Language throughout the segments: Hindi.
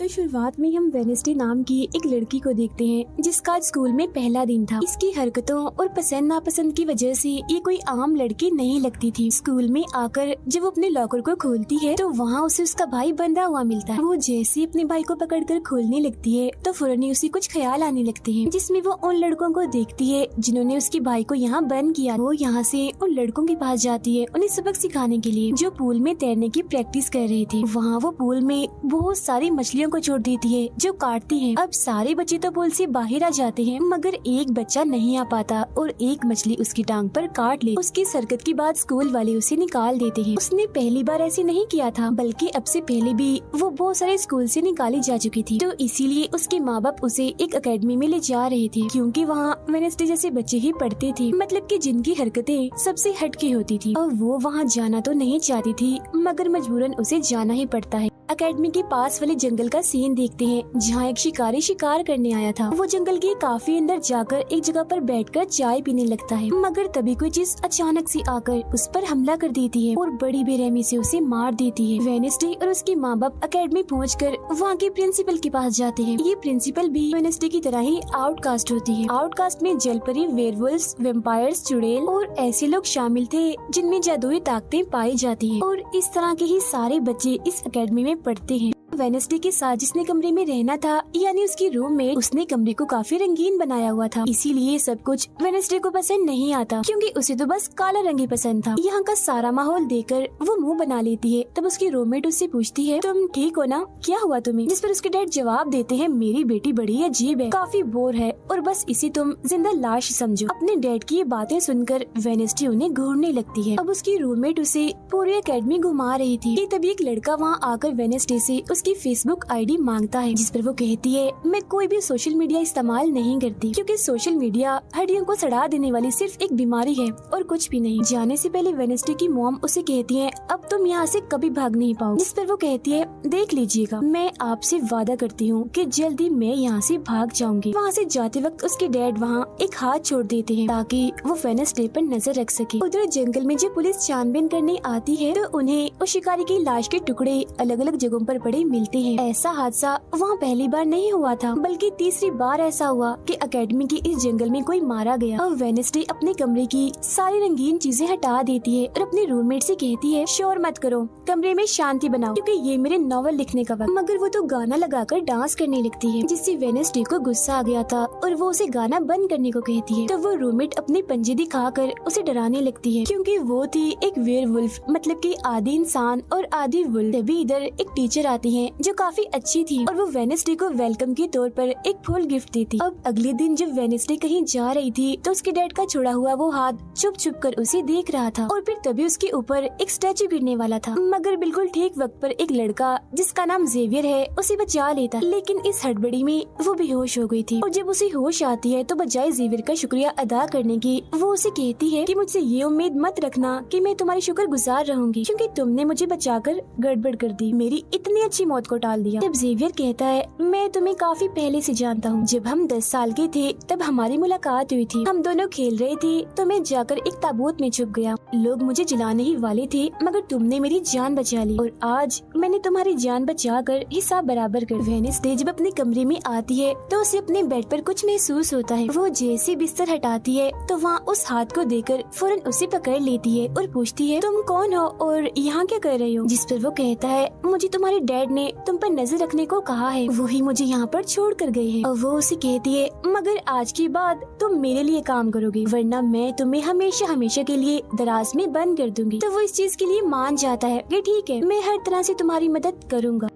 तो शुरुआत में हम वेनेसडे नाम की एक लड़की को देखते हैं जिसका आज स्कूल में पहला दिन था। इसकी हरकतों और पसंद नापसंद की वजह से ये कोई आम लड़की नहीं लगती थी। स्कूल में आकर जब वो अपने लॉकर को खोलती है तो वहाँ उसे उसका भाई बंधा हुआ मिलता है। वो जैसे ही अपने भाई को पकड़कर खोलने लगती है तो फौरन ही उसे कुछ ख्याल आने लगते हैं, जिसमें वो उन लड़कों को देखती है जिन्होंने उसके भाई को यहाँ बंद किया। वो यहाँ से उन लड़कों के पास जाती है उन्हें सबक सिखाने के लिए, जो पूल में तैरने की प्रैक्टिस कर रहे थे। वहाँ वो पूल में बहुत सारी मछलियों को छोड़ देती है जो काटती हैं। अब सारे बच्चे तो पूल से बाहर आ जाते हैं मगर एक बच्चा नहीं आ पाता और एक मछली उसकी टांग पर काट ले। उसकी हरकत के बाद स्कूल वाले उसे निकाल देते हैं। उसने पहली बार ऐसे नहीं किया था, बल्कि अब से पहले भी वो बहुत सारे स्कूल से निकाली जा चुकी थी। तो इसीलिए उसके माँ बाप उसे एक एकेडमी में ले जा रहे थे, क्योंकि वहाँ वेनेसडे जैसे बच्चे ही पढ़ते थे, मतलब कि जिनकी हरकतें सबसे हटके होती थी। और वो वहाँ जाना तो नहीं चाहती थी मगर मजबूरन उसे जाना ही पड़ता है। एकेडमी के पास वाले जंगल का सीन देखते हैं जहाँ एक शिकारी शिकार करने आया था। वो जंगल के काफी अंदर जाकर एक जगह पर बैठकर चाय पीने लगता है, मगर तभी कोई चीज अचानक से आकर उस पर हमला कर देती है और बड़ी बेरहमी से उसे मार देती है। वेनेसडे और उसके माँ बाप एकेडमी पहुंचकर वहाँ के प्रिंसिपल के पास जाते हैं। ये प्रिंसिपल भी वेनेसडे की तरह ही आउटकास्ट होती है। आउटकास्ट में जलपरी, वेयरवुल्व्स, वेम्पायर्स, चुड़ैल और ऐसे लोग शामिल थे जिनमें जादुई ताकतें पाई जाती है। और इस तरह के ही सारे बच्चे इस एकेडमी में पढ़ते हैं। वेनेसडे के साथ जिसने कमरे में रहना था, यानी उसकी रूममेट, उसने कमरे को काफी रंगीन बनाया हुआ था। इसीलिए सब कुछ वेनेसडे को पसंद नहीं आता, क्योंकि उसे तो बस काला रंग ही पसंद था। यहाँ का सारा माहौल देखकर वो मुंह बना लेती है। तब उसकी रूममेट उससे पूछती है, तुम ठीक हो ना, क्या हुआ तुम्हें? जिस पर उसके डैड जवाब देते हैं, मेरी बेटी बड़ी अजीब है, काफी बोर है और बस इसे तुम जिंदा लाश समझो। अपने डैड की ये बातें सुनकर वेनेसडे उन्हें घूरने लगती है। अब उसकी रूममेट उसे पूरी एकेडमी घुमा रही थी कि तभी एक लड़का वहाँ आकर वेनेसडे से उसकी फेसबुक आईडी मांगता है, जिस पर वो कहती है, मैं कोई भी सोशल मीडिया इस्तेमाल नहीं करती, क्योंकि सोशल मीडिया हड्डियों को सड़ा देने वाली सिर्फ एक बीमारी है और कुछ भी नहीं। जाने से पहले वेनेसडे की मॉम उसे कहती है, अब तुम यहाँ से कभी भाग नहीं पाओ। जिस पर वो कहती है, देख लीजिएगा, मैं आपसे वादा करती हूँ कि जल्दी मैं यहाँ से भाग जाऊंगी। वहाँ से जाते वक्त उसके डैड वहाँ एक हाथ छोड़ देते हैं ताकि वो वेनेसडे पर नजर रख सके। उधर जंगल में जब पुलिस छानबीन करने आती है तो उन्हें उस शिकारी की लाश के टुकड़े अलग अलग जगहों पर पड़े मिलते हैं। ऐसा हादसा वहाँ पहली बार नहीं हुआ था, बल्कि तीसरी बार ऐसा हुआ कि एकेडमी के इस जंगल में कोई मारा गया। और वेनेसडे अपने कमरे की सारी रंगीन चीजें हटा देती है और अपने रूममेट से कहती है, शोर मत करो, कमरे में शांति बनाओ, क्योंकि ये मेरे नॉवल लिखने का वक्त। मगर वो तो गाना लगाकर डांस करने लगती है, जिससे वेनेसडे को गुस्सा आ गया था और वो उसे गाना बंद करने को कहती है। तो वो रूममेट अपने पंजे दिखाकर उसे डराने लगती है, क्योंकि वो थी एक वेयरवुल्फ, मतलब कि आधी इंसान और आधी वुल्फ। तभी इधर एक टीचर आती है जो काफी अच्छी थी और वो वेनेसडे को वेलकम के तौर पर एक फूल गिफ्ट देती। अब अगले दिन जब वेनेसडे कहीं जा रही थी तो उसके डैड का छोड़ा हुआ वो हाथ छुप छुप कर उसे देख रहा था और फिर तभी उसके ऊपर एक स्टैचू गिरने वाला था, मगर बिल्कुल ठीक वक्त पर एक लड़का जिसका नाम जेवियर है उसे बचा लेता। लेकिन इस हड़बड़ी में वो बेहोश हो गई थी और जब उसे होश आती है तो बजाय जेवियर का शुक्रिया अदा करने की वो उसे कहती है कि मुझसे ये उम्मीद मत रखना कि मैं तुम्हारी शुक्रगुजार रहूंगी, क्योंकि तुमने मुझे बचाकर गड़बड़ कर दी, मेरी इतनी अच्छी मौत को टाल दिया। जब जेवियर कहता है, मैं तुम्हें काफी पहले से जानता हूँ, जब हम 10 साल के थे तब हमारी मुलाकात हुई थी, हम दोनों खेल रहे थे तो मैं जाकर एक ताबूत में छुप गया, लोग मुझे जलाने ही वाले थे मगर तुमने मेरी जान बचा ली और आज मैंने तुम्हारी जान बचाकर हिसाब बराबर कर। वेनेसडे जब अपने कमरे में आती है तो उसे अपने बेड पर कुछ महसूस होता है। वो जैसे बिस्तर हटाती है तो वहाँ उस हाथ को देखकर फौरन उसे पकड़ लेती है और पूछती है, तुम कौन हो और यहाँ क्या कर रही हो? जिस पर वो कहता है, मुझे तुम्हारे डैड ने तुम पर नजर रखने को कहा है, वही मुझे यहाँ पर छोड़ कर गए हैं। और वो उसे कहती है, मगर आज के बाद तुम मेरे लिए काम करोगे, वरना मैं तुम्हें हमेशा हमेशा के लिए दराज में बंद कर दूंगी। तो वो इस चीज के लिए मान जाता है कि ठीक है, मैं हर तरह से तुम्हारी मदद करूँगा।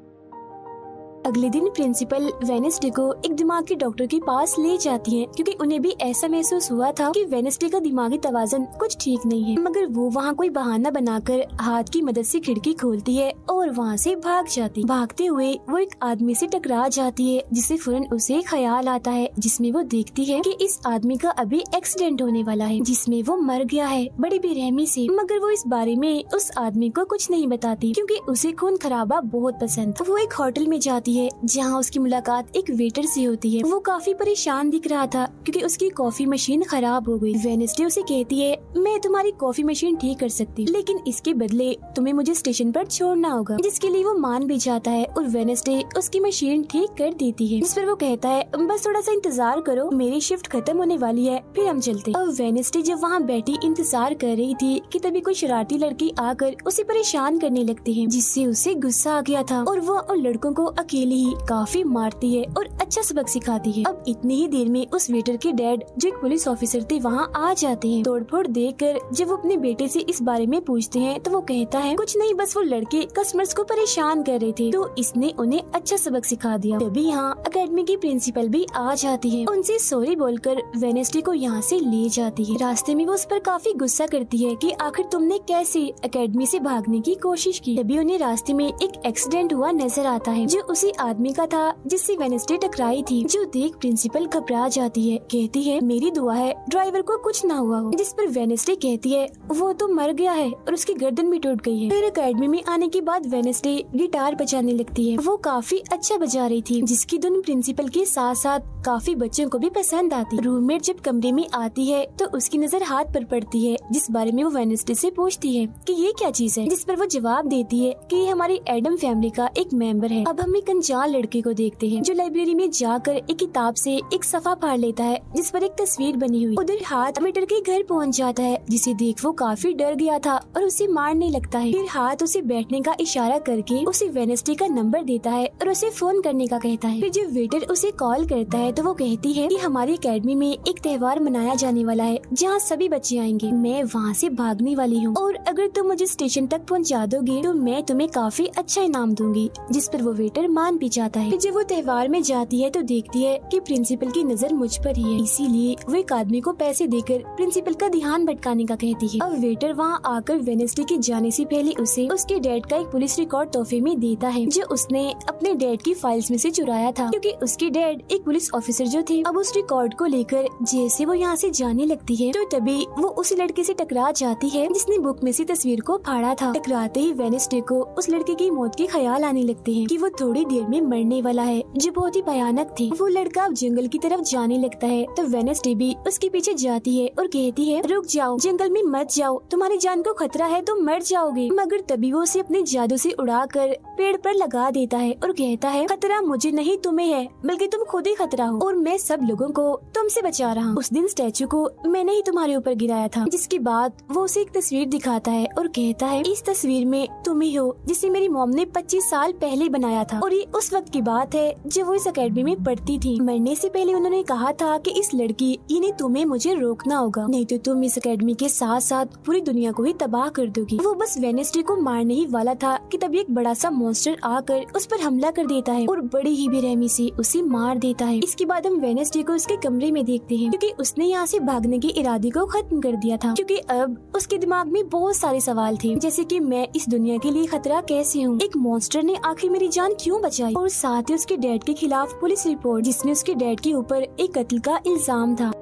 अगले दिन प्रिंसिपल वेनेसडे को एक दिमागी डॉक्टर के पास ले जाती है, क्योंकि उन्हें भी ऐसा महसूस हुआ था कि वेनेसडे का दिमागी तवाज़ुन कुछ ठीक नहीं है। मगर वो वहाँ कोई बहाना बनाकर हाथ की मदद से खिड़की खोलती है और वहाँ से भाग जाती। भागते हुए वो एक आदमी से टकरा जाती है, जिससे फौरन उसे ख्याल आता है, जिसमें वो देखती है कि इस आदमी का अभी एक्सीडेंट होने वाला है, जिसमें वो मर गया है बड़ी बेरहमी से। मगर वो इस बारे में उस आदमी को कुछ नहीं बताती, क्योंकि उसे खून खराबा बहुत पसंद। वो एक होटल में जाती है है जहाँ उसकी मुलाकात एक वेटर से होती है। वो काफी परेशान दिख रहा था क्योंकि उसकी कॉफी मशीन खराब हो गई। वेडनेसडे उसे कहती है, मैं तुम्हारी कॉफी मशीन ठीक कर सकती हूँ, लेकिन इसके बदले तुम्हें मुझे स्टेशन पर छोड़ना होगा, जिसके लिए वो मान भी जाता है और वेडनेसडे उसकी मशीन ठीक कर देती है। जिस पर वो कहता है, बस थोड़ा सा इंतजार करो, मेरी शिफ्ट खत्म होने वाली है, फिर हम चलते। अब वेडनेसडे जब वहाँ बैठी इंतजार कर रही थी कि तभी कोई शरारती लड़की आकर उसे परेशान करने लगती है, जिससे उसे गुस्सा आ गया था और वो उन लड़कों को अकेले ही काफी मारती है और अच्छा सबक सिखाती है। अब इतनी ही देर में उस वेटर के डैड जो एक पुलिस ऑफिसर थे वहाँ आ जाते हैं। तोड़फोड़ देखकर जब वो अपने बेटे से इस बारे में पूछते हैं तो वो कहता है, कुछ नहीं, बस वो लड़के कस्टमर्स को परेशान कर रहे थे तो इसने उन्हें अच्छा सबक सिखा दिया। तभी यहाँ अकेडमी की प्रिंसिपल भी आ जाती है, उनसे सॉरी बोलकर वेडनेसडे को यहाँ से ले जाती है। रास्ते में वो उस पर काफी गुस्सा करती है कि आखिर तुमने कैसे अकेडमी से भागने की कोशिश की। तभी उन्हें रास्ते में एक एक्सीडेंट हुआ नजर आता है जो उसी आदमी का था जिससे वेडनेसडे टकराई थी, जो देख प्रिंसिपल घबरा जाती है। कहती है, मेरी दुआ है ड्राइवर को कुछ ना हुआ हो। जिस पर वेडनेसडे कहती है, वो तो मर गया है और उसकी गर्दन भी टूट गई है। फिर अकेडमी में आने के बाद वेडनेसडे गिटार बजाने लगती है। वो काफी अच्छा बजा रही थी, जिसकी धुन प्रिंसिपल के साथ साथ काफी बच्चों को भी पसंद आती। रूममेट जब कमरे में आती है तो उसकी नजर हाथ पर पड़ती है, जिस बारे में वो वेडनेसडे से पूछती है कि ये क्या चीज है, जिस पर वो जवाब देती है कि ये हमारी एडम फैमिली का एक मेंबर है। अब हम एक अनजान लड़के को देखते हैं जो लाइब्रेरी में जाकर एक किताब से एक सफा फाड़ लेता है जिस पर एक तस्वीर बनी हुई। उधर हाथ वेटर के घर पहुंच जाता है, जिसे देख वो काफी डर गया था और उसे मारने लगता है। फिर हाथ उसे बैठने का इशारा करके उसे वेडनेसडे का नंबर देता है और उसे फोन करने का कहता है। फिर जब वेटर उसे कॉल करता है तो वो कहती है कि हमारी अकेडमी में एक त्योहार मनाया जाने वाला है जहाँ सभी बच्चे आएंगे, मैं वहाँ से भागने वाली हूँ और अगर तुम मुझे स्टेशन तक पहुँचा दोगे तो मैं तुम्हें काफी अच्छा इनाम दूंगी। जिस पर वो वेटर मान भी जाता है। जब वो त्योहार में जाती है तो देखती है कि प्रिंसिपल की नजर मुझ पर ही है, इसीलिए वो एक आदमी को पैसे देकर प्रिंसिपल का ध्यान भटकाने का कहती है। अब वेटर वहाँ आकर वेडनेसडे के जाने से पहले उसे उसके डैड का एक पुलिस रिकॉर्ड तोहफे में देता है जो उसने अपने डैड की फाइल्स में से चुराया था, क्योंकि उसके डैड एक पुलिस ऑफिसर जो थे। अब उस रिकॉर्ड को लेकर जैसे वो यहाँ से जाने लगती है तो तभी वो उस लड़के से टकरा जाती है जिसने बुक में से तस्वीर को फाड़ा था। टकराते ही वेडनेसडे को उस लड़के की मौत के ख्याल आने लगते हैं कि वो थोड़ी देर में मरने वाला है, जो बहुत ही भयानक थी। वो लड़का अब जंगल की तरफ जाने लगता है तो वेडनेसडे भी उसके पीछे जाती है और कहती है, रुक जाओ, जंगल में मत जाओ, तुम्हारी जान को खतरा है, तुम मर जाओगे। मगर तभी वो उसे अपने जादू से उड़ाकर पेड़ पर लगा देता है और कहता है, खतरा मुझे नहीं तुम्हें है, बल्कि तुम खुद ही खतरा हो और मैं सब लोगों को तुमसे बचा रहा हूँ। उस दिन स्टैचू को मैंने ही तुम्हारे ऊपर गिराया था। जिसके बाद वो उसे एक तस्वीर दिखाता है और कहता है, इस तस्वीर में तुम ही हो जिसे मेरी मॉम ने 25 साल पहले बनाया था और ये उस वक्त की बात है जब वो इस अकेडमी में पढ़ती थी। मरने से पहले उन्होंने कहा था कि इस लड़की यानी तुम्हें मुझे रोकना होगा, नहीं तो तुम इस अकेडमी के साथ साथ पूरी दुनिया को ही तबाह कर दोगी। वो बस वेडनेसडे को मारने ही वाला था कि तभी एक बड़ा सा मॉन्स्टर आकर उस पर हमला कर देता है और बड़ी ही बेरहमी से उसे मार देता है। इसके बाद हम वेडनेसडे को उसके कमरे में देखते हैं, क्योंकि उसने यहाँ से भागने के इरादे को खत्म कर दिया था, क्योंकि अब उसके दिमाग में बहुत सारे सवाल थे, जैसे कि मैं इस दुनिया के लिए खतरा कैसे हूँ, एक मॉन्स्टर ने आखिर मेरी जान क्यों बचाई, और साथ ही उसके डैड के खिलाफ पुलिस रिपोर्ट जिसमें उसके डैड के ऊपर एक कत्ल का इल्जाम था।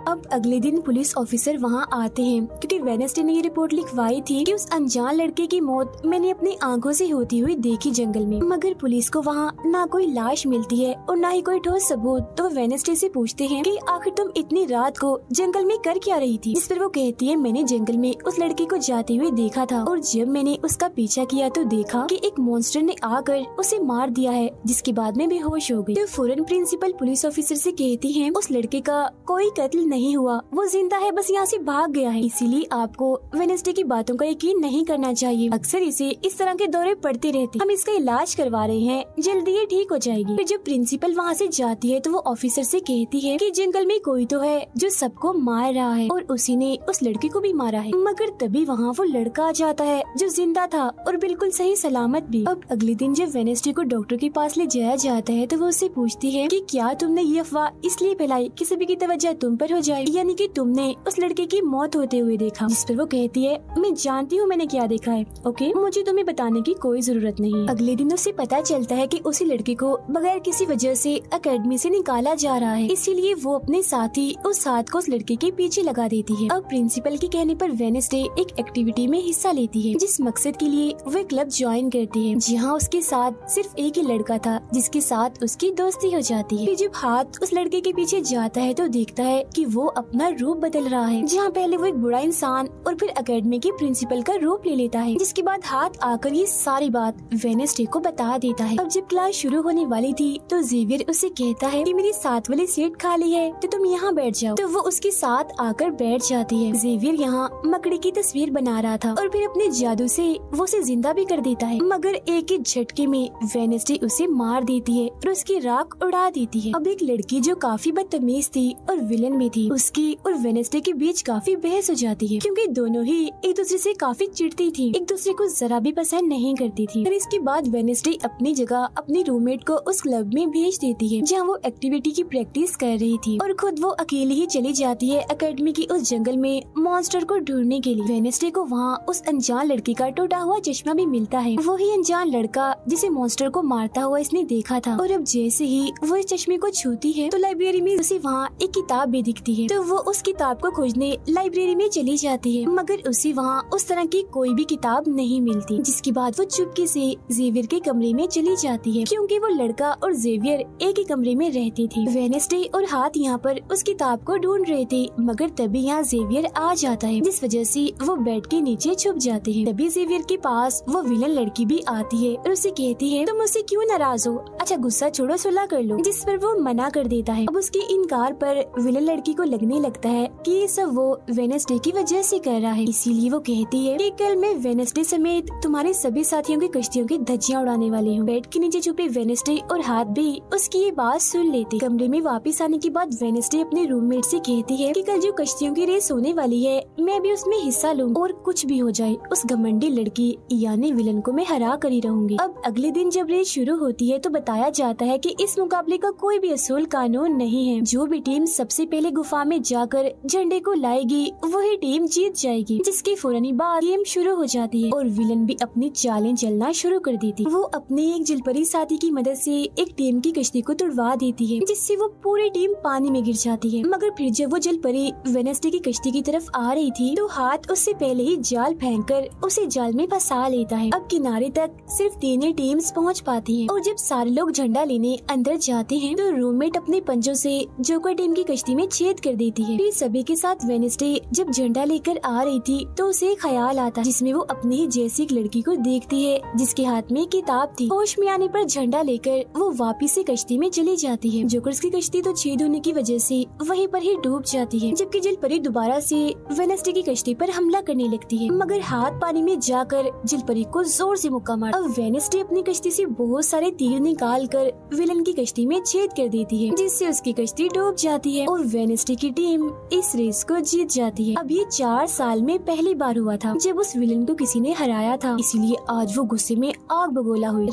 अब अगले दिन पुलिस ऑफिसर वहाँ आते हैं, क्योंकि वेडनेसडे ने ये रिपोर्ट लिखवाई थी कि उस अनजान लड़के की मौत मैंने अपनी आंखों से होती हुई देखी जंगल में। मगर पुलिस को वहाँ ना कोई लाश मिलती है और ना ही कोई ठोस सबूत। तो वेडनेसडे से पूछते हैं कि आखिर तुम इतनी रात को जंगल में कर क्या रही थी, जिस पर वो कहती है, मैंने जंगल में उस लड़के को जाते हुए देखा था और जब मैंने उसका पीछा किया तो देखा कि एक मॉन्स्टर ने आकर उसे मार दिया है, जिसके बाद में बेहोश हो गई। तो फौरन प्रिंसिपल पुलिस ऑफिसर से कहती है, उस लड़के का कोई कत्ल नहीं हुआ, वो जिंदा है, बस यहाँ से भाग गया है, इसीलिए आपको वेडनेसडे की बातों का यकीन नहीं करना चाहिए। अक्सर इसे इस तरह के दौरे पड़ते रहते, हम इसका इलाज करवा रहे हैं, जल्दी ये ठीक हो जाएगी। फिर जब प्रिंसिपल वहाँ से जाती है तो वो ऑफिसर से कहती है कि जंगल में कोई तो है जो सबको मार रहा है और उसी ने उस लड़के को भी मारा है। मगर तभी वहाँ वो लड़का आ जाता है जो जिंदा था और बिल्कुल सही सलामत भी। अब अगले दिन जब वेडनेसडे को डॉक्टर के पास ले जाया जाता है तो वो उससे पूछती है कि क्या तुमने ये अफवाह इसलिए फैलाई कि सभी की तवज्जो तुम पर हो जाए। लाइफ, यानी कि तुमने उस लड़के की मौत होते हुए देखा। जिस पर वो कहती है, मैं जानती हूँ मैंने क्या देखा है, ओके, मुझे तुम्हें बताने की कोई जरूरत नहीं है। अगले दिन उसे पता चलता है कि उसी लड़के को बगैर किसी वजह से एकेडमी से निकाला जा रहा है, इसीलिए वो अपने साथी उस हाथ को उस लड़के के पीछे लगा देती है। अब प्रिंसिपल के कहने पर वेडनेसडे एक एक्टिविटी में हिस्सा लेती है, जिस मकसद के लिए वो क्लब ज्वाइन करती है, जहाँ उसके साथ सिर्फ एक ही लड़का था जिसके साथ उसकी दोस्ती हो जाती है। फिर जब हाथ उस लड़के के पीछे जाता है तो देखता है कि वो अपना रूप बदल रहा है, जहाँ पहले वो एक बुरा इंसान और फिर एकेडमी के प्रिंसिपल का रूप ले लेता है। जिसके बाद हाथ आकर ये सारी बात वेडनेसडे को बता देता है। अब जब क्लास शुरू होने वाली थी तो जेवियर उसे कहता है कि मेरी साथ वाली सीट खाली है तो तुम यहाँ बैठ जाओ, तो वो उसके साथ आकर बैठ जाती है। जेवियर यहाँ मकड़ी की तस्वीर बना रहा था और फिर अपने जादू से वो उसे जिंदा भी कर देता है, मगर एक ही झटके में वेडनेसडे उसे मार देती है और उसकी राख उड़ा देती है। अब एक लड़की जो काफी बदतमीज थी और विलन में थी, उसकी और वेडनेसडे के बीच काफी बहस हो जाती है, क्योंकि दोनों ही एक दूसरे से काफी चिढ़ती थी, एक दूसरे को जरा भी पसंद नहीं करती थी। फिर इसके बाद वेडनेसडे अपनी जगह अपनी रूममेट को उस क्लब में भेज देती है, जहाँ वो एक्टिविटी की प्रैक्टिस कर रही थी, और खुद वो अकेली ही चली जाती है एकेडमी की उस जंगल में मॉन्स्टर को ढूंढने के लिए। वेडनेसडे को वहाँ उस अनजान लड़की का टूटा हुआ चश्मा भी मिलता है, वही अनजान लड़का जिसे मॉन्स्टर को मारता हुआ इसने देखा था। और अब जैसे ही वो इस चश्मे को छूती है तो लाइब्रेरी में उसे वहाँ एक किताब भी दिखती है, तो वो उस किताब को खोजने लाइब्रेरी में चली जाती है, मगर उसे वहाँ उस तरह की कोई भी किताब नहीं मिलती। जिसके बाद वो चुपके से जेवियर के कमरे में चली जाती है, क्योंकि वो लड़का और जेवियर एक ही कमरे में रहती थी। वेडनेसडे और हाथ यहाँ पर उस किताब को ढूंढ रहे थे, मगर तभी यहाँ जेवियर आ जाता है, जिस वजह से वो बेड के नीचे छुप जाते हैं। तभी जेवियर के पास वो विलन लड़की भी आती है और उसे कहती है, तुम मुझसे क्यों नाराज हो, अच्छा गुस्सा छोड़ो, सुलह कर लो। जिस पर वो मना कर देता है। अब उसके इनकार पर विलन लड़की को लगने लगता है कि ये सब वो वेडनेसडे की वजह से कर रहा है, इसीलिए वो कहती है कि कल मैं वेडनेसडे समेत तुम्हारे सभी साथियों की कश्तियों की धज्जियां उड़ाने वाली हूँ। बेड के नीचे छुपे वेडनेसडे और हाथ भी उसकी ये बात सुन लेते। कमरे में वापस आने के बाद वेडनेसडे अपने रूममेट से कहती है कि कल जो कश्तियों की रेस होने वाली है मैं भी उसमें हिस्सा लूँ, और कुछ भी हो जाए उस घमंडी लड़की यानी विलन को मैं हरा कर ही रहूंगी। अब अगले दिन जब रेस शुरू होती है तो बताया जाता है कि इस मुकाबले का कोई भी असूल कानून नहीं है, जो भी टीम सबसे पहले गुफा में जाकर झंडे को लाएगी वही टीम जीत जाएगी। जिसके फौरन बाद गेम शुरू हो जाती है और विलन भी अपनी चालें चलना शुरू कर देती। वो अपने एक जलपरी साथी की मदद से एक टीम की कश्ती को तुड़वा देती है, जिससे वो पूरी टीम पानी में गिर जाती है। मगर फिर जब वो जलपरी वेडनेसडे की कश्ती की तरफ आ रही थी तो हाथ उससे पहले ही जाल फेंककर उसे जाल में फंसा लेता है। अब किनारे तक सिर्फ 3 ही टीम्स पहुँच पाती है, और जब सारे लोग झंडा लेने अंदर जाते हैं तो रूममेट अपने पंजों से जोकर टीम की कश्ती में छेद कर देती है। फिर सभी के साथ वेडनेसडे जब झंडा लेकर आ रही थी तो उसे ख्याल आता, जिसमें वो अपने ही जैसी एक लड़की को देखती है जिसके हाथ में किताब थी। होश में आने पर झंडा लेकर वो वापिस से कश्ती में चली जाती है। जोकर्स की कश्ती तो छेद होने की वजह से वहीं पर ही डूब जाती है, जबकि जलपरी दोबारा से वेडनेसडे की कश्ती पर हमला करने लगती है, मगर हाथ पानी में जाकर जलपरी को जोर से मुक्का मार। अब वेडनेसडे अपनी कश्ती से बहुत सारे तीर निकाल कर विलन की कश्ती में छेद कर देती है, जिससे उसकी कश्ती डूब जाती है और वेडनेसडे की टीम इस रेस को जीत जाती है। अब ये 4 साल में पहली बार हुआ था जब उस विलन को किसी ने हराया था, इसीलिए आज वो गुस्से में आग बगोला हुई।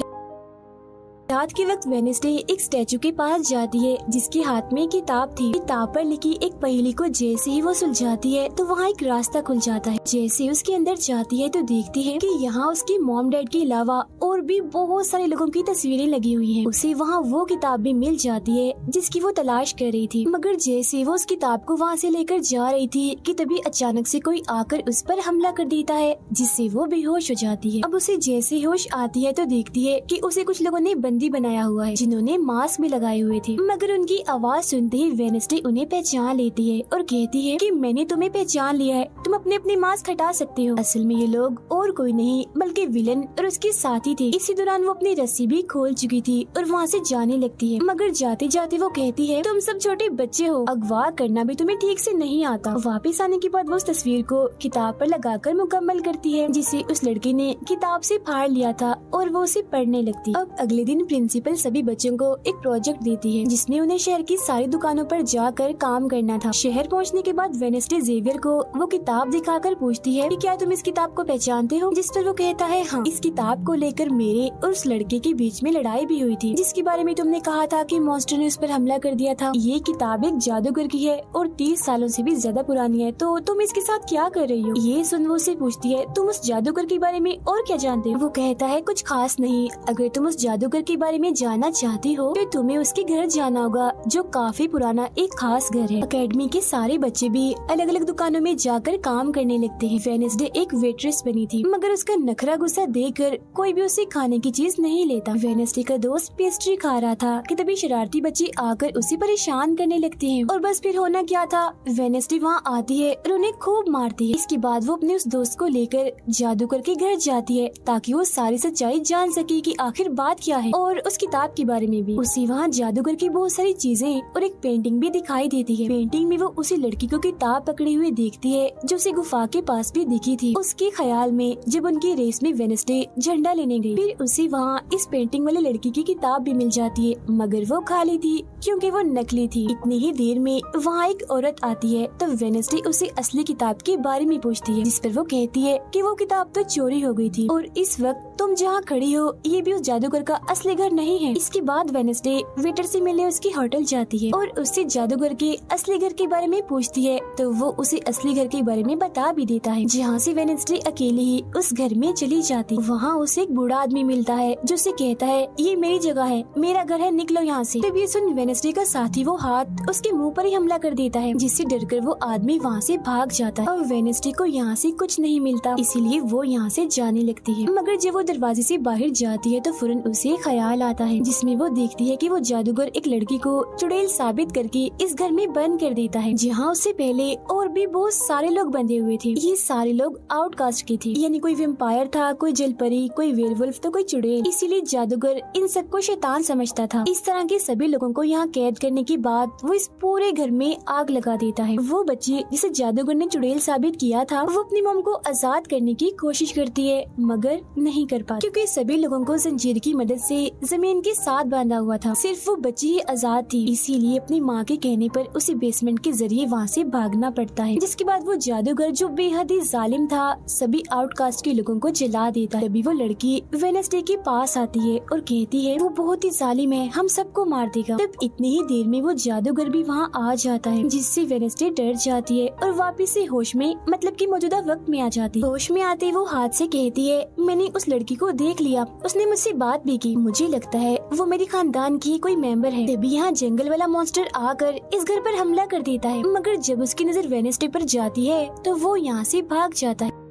रात के वक्त वेडनेसडे एक स्टैचू के पास जाती है जिसके हाथ में किताब थी। किताब पर लिखी एक पहेली को जैसे ही वो सुलझाती है तो वहाँ एक रास्ता खुल जाता है। जैसे ही उसके अंदर जाती है तो देखती है कि यहाँ उसके मॉम डैड के अलावा और भी बहुत सारे लोगों की तस्वीरें लगी हुई हैं। उसे वहाँ वो किताब भी मिल जाती है जिसकी वो तलाश कर रही थी, मगर जैसे वो उस किताब को वहाँ से लेकर जा रही थी कि तभी अचानक से कोई आकर उस पर हमला कर देता है, जिससे वो बेहोश हो जाती है। अब उसे जैसे होश आती है तो देखती है कि उसे कुछ लोगों ने बंदी बनाया हुआ है, जिन्होंने मास्क भी लगाए हुए थे, मगर उनकी आवाज सुनते ही वेडनेसडे उन्हें पहचान लेती है और कहती है कि मैंने तुम्हें पहचान लिया है, तुम अपने अपने मास्क हटा सकते हो। असल में ये लोग और कोई नहीं बल्कि विलन और उसके साथी थे। इसी दौरान वो अपनी रस्सी भी खोल चुकी थी और वहाँ से जाने लगती है, मगर जाते जाते वो कहती है तुम सब छोटे बच्चे हो, अगवा करना भी तुम्हें ठीक से नहीं आता। वापस आने के बाद वो उस तस्वीर को किताब पर लगाकर मुकम्मल करती है जिसे उस लड़के ने किताब से फाड़ लिया था और वो उसे पढ़ने लगती। अब अगले दिन प्रिंसिपल सभी बच्चों को एक प्रोजेक्ट देती है जिसमें उन्हें शहर की सारी दुकानों पर जाकर काम करना था। शहर पहुंचने के बाद वेडनेसडे जेवियर को वो किताब दिखाकर पूछती है कि क्या तुम इस किताब को पहचानते हो, जिस पर वो कहता है हाँ, इस किताब को लेकर मेरे और उस लड़के के बीच में लड़ाई भी हुई थी जिसके बारे में तुमने कहा था कि मॉन्स्टर ने उस पर हमला कर दिया था। ये किताब एक जादूगर की है और 30 सालों से भी ज्यादा पुरानी है, तो तुम इसके साथ क्या कर रही हो। ये सुन वो उससे पूछती है तुम उस जादूगर के बारे में और क्या जानते हो। वो कहता है कुछ खास नहीं, अगर तुम उस जादूगर के बारे में जानना चाहती हो तो तुम्हें उसके घर जाना होगा जो काफी पुराना एक खास घर है। अकेडमी के सारे बच्चे भी अलग अलग दुकानों में जाकर काम करने लगते हैं। वेडनेसडे एक वेट्रेस बनी थी मगर उसका नखरा गुस्सा देखकर कोई भी उसे खाने की चीज नहीं लेता। वेडनेसडे का दोस्त पेस्ट्री खा रहा था कि तभी शरारती बच्चे आकर उसे परेशान करने लगते हैं और बस फिर होना क्या था, वेडनेसडे वहाँ आती है और उन्हें खूब मारती है। इसके बाद वो अपने उस दोस्त को लेकर जादूगर के घर जाती है ताकि वो सारी सच्चाई जान सके कि आखिर बात क्या है और उस किताब के बारे में भी। उसे वहाँ जादूगर की बहुत सारी चीजें और एक पेंटिंग भी दिखाई देती है। पेंटिंग में वो उसी लड़की को किताब पकड़े हुए देखती है जो उसे गुफा के पास भी दिखी थी। उसके ख्याल में जब उनकी रेस में वेडनेसडे झंडा लेने गई, फिर उसे वहाँ इस पेंटिंग वाली लड़की की किताब भी मिल जाती है मगर वो खाली थी क्योंकि वो नकली थी। इतनी ही देर में वहाँ एक औरत आती है तो वेडनेसडे उसे असली किताब के बारे में पूछती है जिस पर वो कहती है कि वो किताब तो चोरी हो गई थी और इस वक्त तुम जहाँ खड़ी हो ये भी उस जादूगर का असली घर नहीं है। इसके बाद वेडनेसडे वेटर से मिलने उसकी होटल जाती है और उससे जादूगर के असली घर के बारे में पूछती है तो वो उसे असली घर के बारे में बता भी देता है, जहाँ से वेडनेसडे अकेले ही उस घर में चली जाती। वहाँ उसे एक बूढ़ा आदमी मिलता है जो उसे कहता है ये मेरी जगह है, मेरा घर है, निकलो यहाँ से। तब ये सुन वेडनेसडे का साथी वो हाथ उसके मुंह पर ही हमला कर देता है जिससे डरकर वो आदमी वहाँ से भाग जाता है और वेडनेसडे को यहाँ से कुछ नहीं मिलता, इसीलिए वो यहाँ से जाने लगती है। मगर जब वो दरवाजे से बाहर जाती है तो फौरन उसे ख्याल आता है जिसमें वो देखती है कि वो जादूगर एक लड़की को चुड़ैल साबित करके इस घर में बंद कर देता है जहाँ उससे पहले और भी बहुत सारे लोग बंधे हुए थे। ये सारे लोग आउटकास्ट के थे, यानी कोई वेम्पायर था, कोई जलपरी, कोई वेयरवुल्फ तो कोई चुड़ैल। इसीलिए जादूगर इन सबको शैतान समझता था। इस तरह के सभी लोगों को यहाँ कैद करने के बाद वो इस पूरे घर में आग लगा देता है। वो बच्ची जिसे जादूगर ने चुड़ैल साबित किया था वो अपनी मॉम को आजाद करने की कोशिश करती है मगर नहीं कर पाती क्योंकि सभी लोगों को जंजीर की मदद से जमीन के साथ बांधा हुआ था। सिर्फ वो बच्ची ही आजाद थी, इसीलिए अपनी माँ के कहने पर उसे बेसमेंट के जरिए वहाँ से भागना पड़ता है। जिसके बाद वो जादूगर जो बेहद ही जालिम था सभी आउटकास्ट के लोगों को जला देता है। तभी वो लड़की वेडनेसडे के पास आती है और कहती है वो बहुत ही जालिम है, हम सबको मार देगा। तब इतनी ही देर में वो जादूगर भी वहाँ आ जाता है जिससे वेडनेसडे डर जाती है और वापिस से होश में मतलब कि मौजूदा वक्त में आ जाती है। होश में आते वो हाथ से कहती है मैंने उस लड़की को देख लिया, उसने मुझसे बात भी की, मुझे लगता है वो मेरे खानदान की कोई मेंबर है। तभी यहाँ जंगल वाला मॉन्स्टर आकर इस घर पर हमला कर देता है मगर जब उसकी नजर वेडनेसडे पर जाती है तो वो यहाँ से भाग जाता है।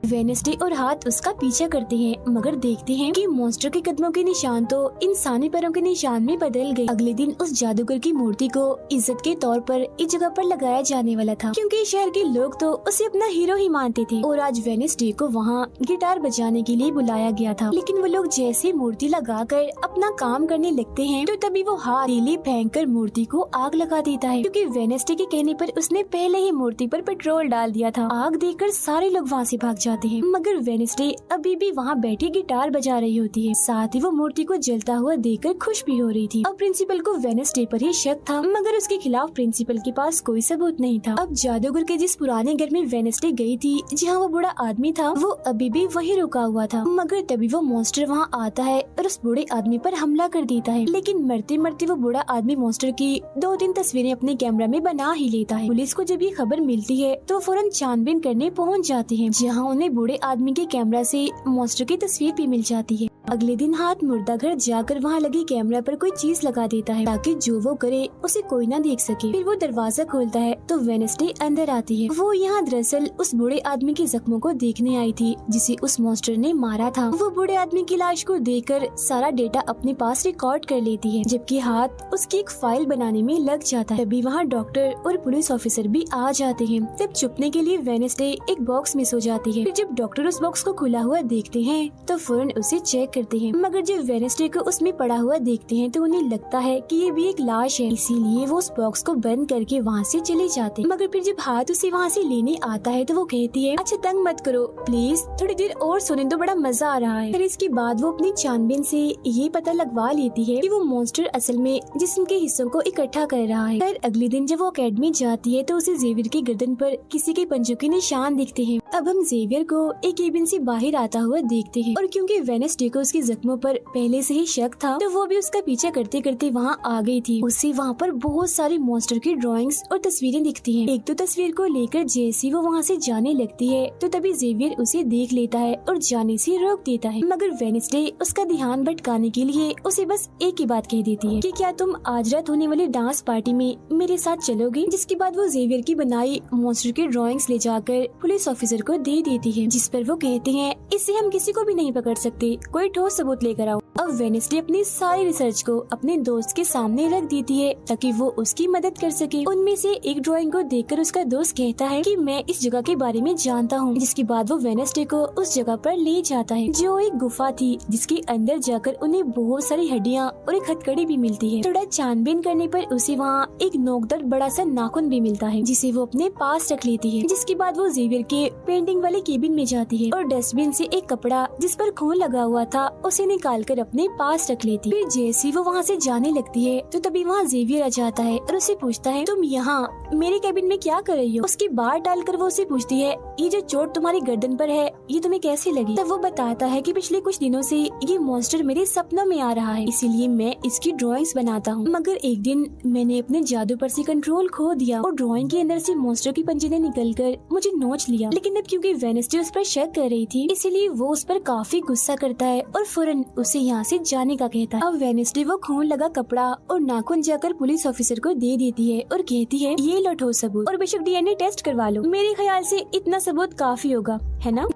वेडनेसडे और हाथ उसका पीछा करते हैं मगर देखते हैं कि मॉन्स्टर के कदमों के निशान तो इंसानी पैरों के निशान में बदल गए। अगले दिन उस जादूगर की मूर्ति को इज्जत के तौर पर इस जगह पर लगाया जाने वाला था क्योंकि शहर के लोग तो उसे अपना हीरो ही मानते थे और आज वेडनेसडे को वहाँ गिटार बजाने के लिए बुलाया गया था। लेकिन वो लोग जैसे मूर्ति लगाकर अपना काम करने लगते हैं तो तभी वो हाथ तीली फेंक कर मूर्ति को आग लगा देता है क्योंकि वेडनेसडे के कहने पर उसने पहले ही मूर्ति पर पेट्रोल डाल दिया था। आग देखकर सारे लोग वहाँ से भाग जाते हैं मगर वेडनेसडे अभी भी वहाँ बैठी गिटार बजा रही होती है। साथ ही वो मूर्ति को जलता हुआ देखकर खुश भी हो रही थी। अब प्रिंसिपल को वेडनेसडे पर ही शक था मगर उसके खिलाफ प्रिंसिपल के पास कोई सबूत नहीं था। अब जादूगर के जिस पुराने घर में वेडनेसडे गई थी जहाँ वो बूढ़ा आदमी था वो अभी भी वही रुका हुआ था मगर तभी वो मॉन्स्टर वहाँ आता है और उस बूढ़े आदमी पर हमला कर देता है। लेकिन मरते मरते वो बूढ़ा आदमी मॉन्स्टर की 2-3 तस्वीरें अपने कैमरा में बना ही लेता है। पुलिस को जब ये खबर मिलती है तो फौरन छानबीन करने पहुँच जाते हैं जहाँ उन्हें बूढ़े आदमी के कैमरा से मॉन्स्टर की तस्वीर भी मिल जाती है। अगले दिन हाथ मुर्दा घर जाकर वहाँ लगी कैमरा पर कोई चीज लगा देता है ताकि जो वो करे उसे कोई ना देख सके। फिर वो दरवाजा खोलता है तो वेडनेसडे अंदर आती है। वो यहाँ दरअसल उस बूढ़े आदमी के जख्मों को देखने आई थी जिसे उस मॉन्स्टर ने मारा था। वो बूढ़े आदमी की लाश को देखकर सारा डेटा अपने पास रिकॉर्ड कर लेती है जबकि हाथ उसकी एक फाइल बनाने में लग जाता है। तभी वहाँ डॉक्टर और पुलिस ऑफिसर भी आ जाते हैं। तब छुपने के लिए वेडनेसडे एक बॉक्स मिस हो जाती है। फिर जब डॉक्टर उस बॉक्स को खुला हुआ देखते हैं तो फौरन उसे चेक करते हैं, मगर जब वेडनेसडे को उसमें पड़ा हुआ देखते हैं तो उन्हें लगता है कि ये भी एक लाश है, इसीलिए वो उस बॉक्स को बंद करके वहाँ से चले जाते हैं। मगर फिर जब हाथ उसे वहाँ से लेने आता है तो वो कहती है, अच्छा तंग मत करो प्लीज, थोड़ी देर और सोने दो, बड़ा मजा आ रहा है। फिर इसके बाद वो अपनी छानबीन से ये पता लगवा लेती है कि वो मॉन्स्टर असल में जिस्म के हिस्सों को इकट्ठा कर रहा है। फिर अगले दिन जब वो अकेडमी जाती है तो उसे जेवियर की गर्दन पर किसी के पंजों के निशान दिखते हैं। अब हम जेवियर को एक केबिन से बाहर आता हुआ देखते हैं और क्योंकि वेडनेसडे को उसके जख्मों पर पहले से ही शक था तो वो भी उसका पीछा करते करते वहाँ आ गई थी। उसे वहाँ पर बहुत सारी मॉन्स्टर की ड्राइंग्स और तस्वीरें दिखती हैं। एक तो तस्वीर को लेकर जैसी वो वहाँ से जाने लगती है तो तभी जेवियर उसे देख लेता है और जाने से रोक देता है, मगर वेडनेसडे उसका ध्यान भटकाने के लिए उसे बस एक ही बात कह देती है कि क्या तुम आज रात होने वाली डांस पार्टी में मेरे साथ चलोगे। जिसके बाद वो जेवियर की बनाई मॉन्स्टर की ड्राइंग्स ले जाकर पुलिस ऑफिसर को दे देती है, जिस पर वो कहते हैं इससे हम किसी को भी नहीं पकड़ सकते, कोई ठोस सबूत लेकर आओ। अब वेडनेसडे अपनी सारी रिसर्च को अपने दोस्त के सामने रख देती है ताकि वो उसकी मदद कर सके। उनमें से एक ड्राइंग को देखकर उसका दोस्त कहता है कि मैं इस जगह के बारे में जानता हूँ, जिसके बाद वो वेडनेसडे को उस जगह पर ले जाता है जो एक गुफा थी, जिसके अंदर जाकर उन्हें बहुत सारी हड्डियाँ और एक हथकड़ी भी मिलती है। थोड़ा छानबीन करने पर उसे वहाँ एक नोकदार बड़ा सा नाखून भी मिलता है, जिसे वो अपने पास रख लेती है। जिसके बाद वो जेवियर के पेंटिंग वाले केबिन में जाती है और डस्टबिन से एक कपड़ा जिस पर खून लगा हुआ था उसे निकाल कर अपने पास रख लेती। फिर जैसी वो वहाँ से जाने लगती है तो तभी वहाँ जेवियर आ जाता है और उसे पूछता है, तुम यहाँ मेरे केबिन में क्या कर रही हो। उसकी बात डालकर वो उसे पूछती है, ये जो चोट तुम्हारी गर्दन पर है ये तुम्हें कैसे लगी। तब वो बताता है कि पिछले कुछ दिनों से ये मॉन्स्टर मेरे सपनों में आ रहा है, इसीलिए मैं इसकी ड्राइंग्स बनाता हूँ, मगर एक दिन मैंने अपने जादू पर से कंट्रोल खो दिया और ड्राइंग के अंदर से मॉन्स्टर की पंजे ने निकल कर मुझे नोच लिया। लेकिन अब क्योंकि वेडनेसडे उस पर शक कर रही थी इसीलिए वो उस पर काफी गुस्सा करता है और फौरन उसे यहाँ से जाने का कहता है। अब वेडनेसडे वो खून लगा कपड़ा और नाखून जाकर पुलिस ऑफिसर को दे देती है और कहती है, ये लो ठोस सबूत और बेशक डीएनए टेस्ट करवा लो, मेरे ख्याल से इतना सबूत काफी होगा, है ना।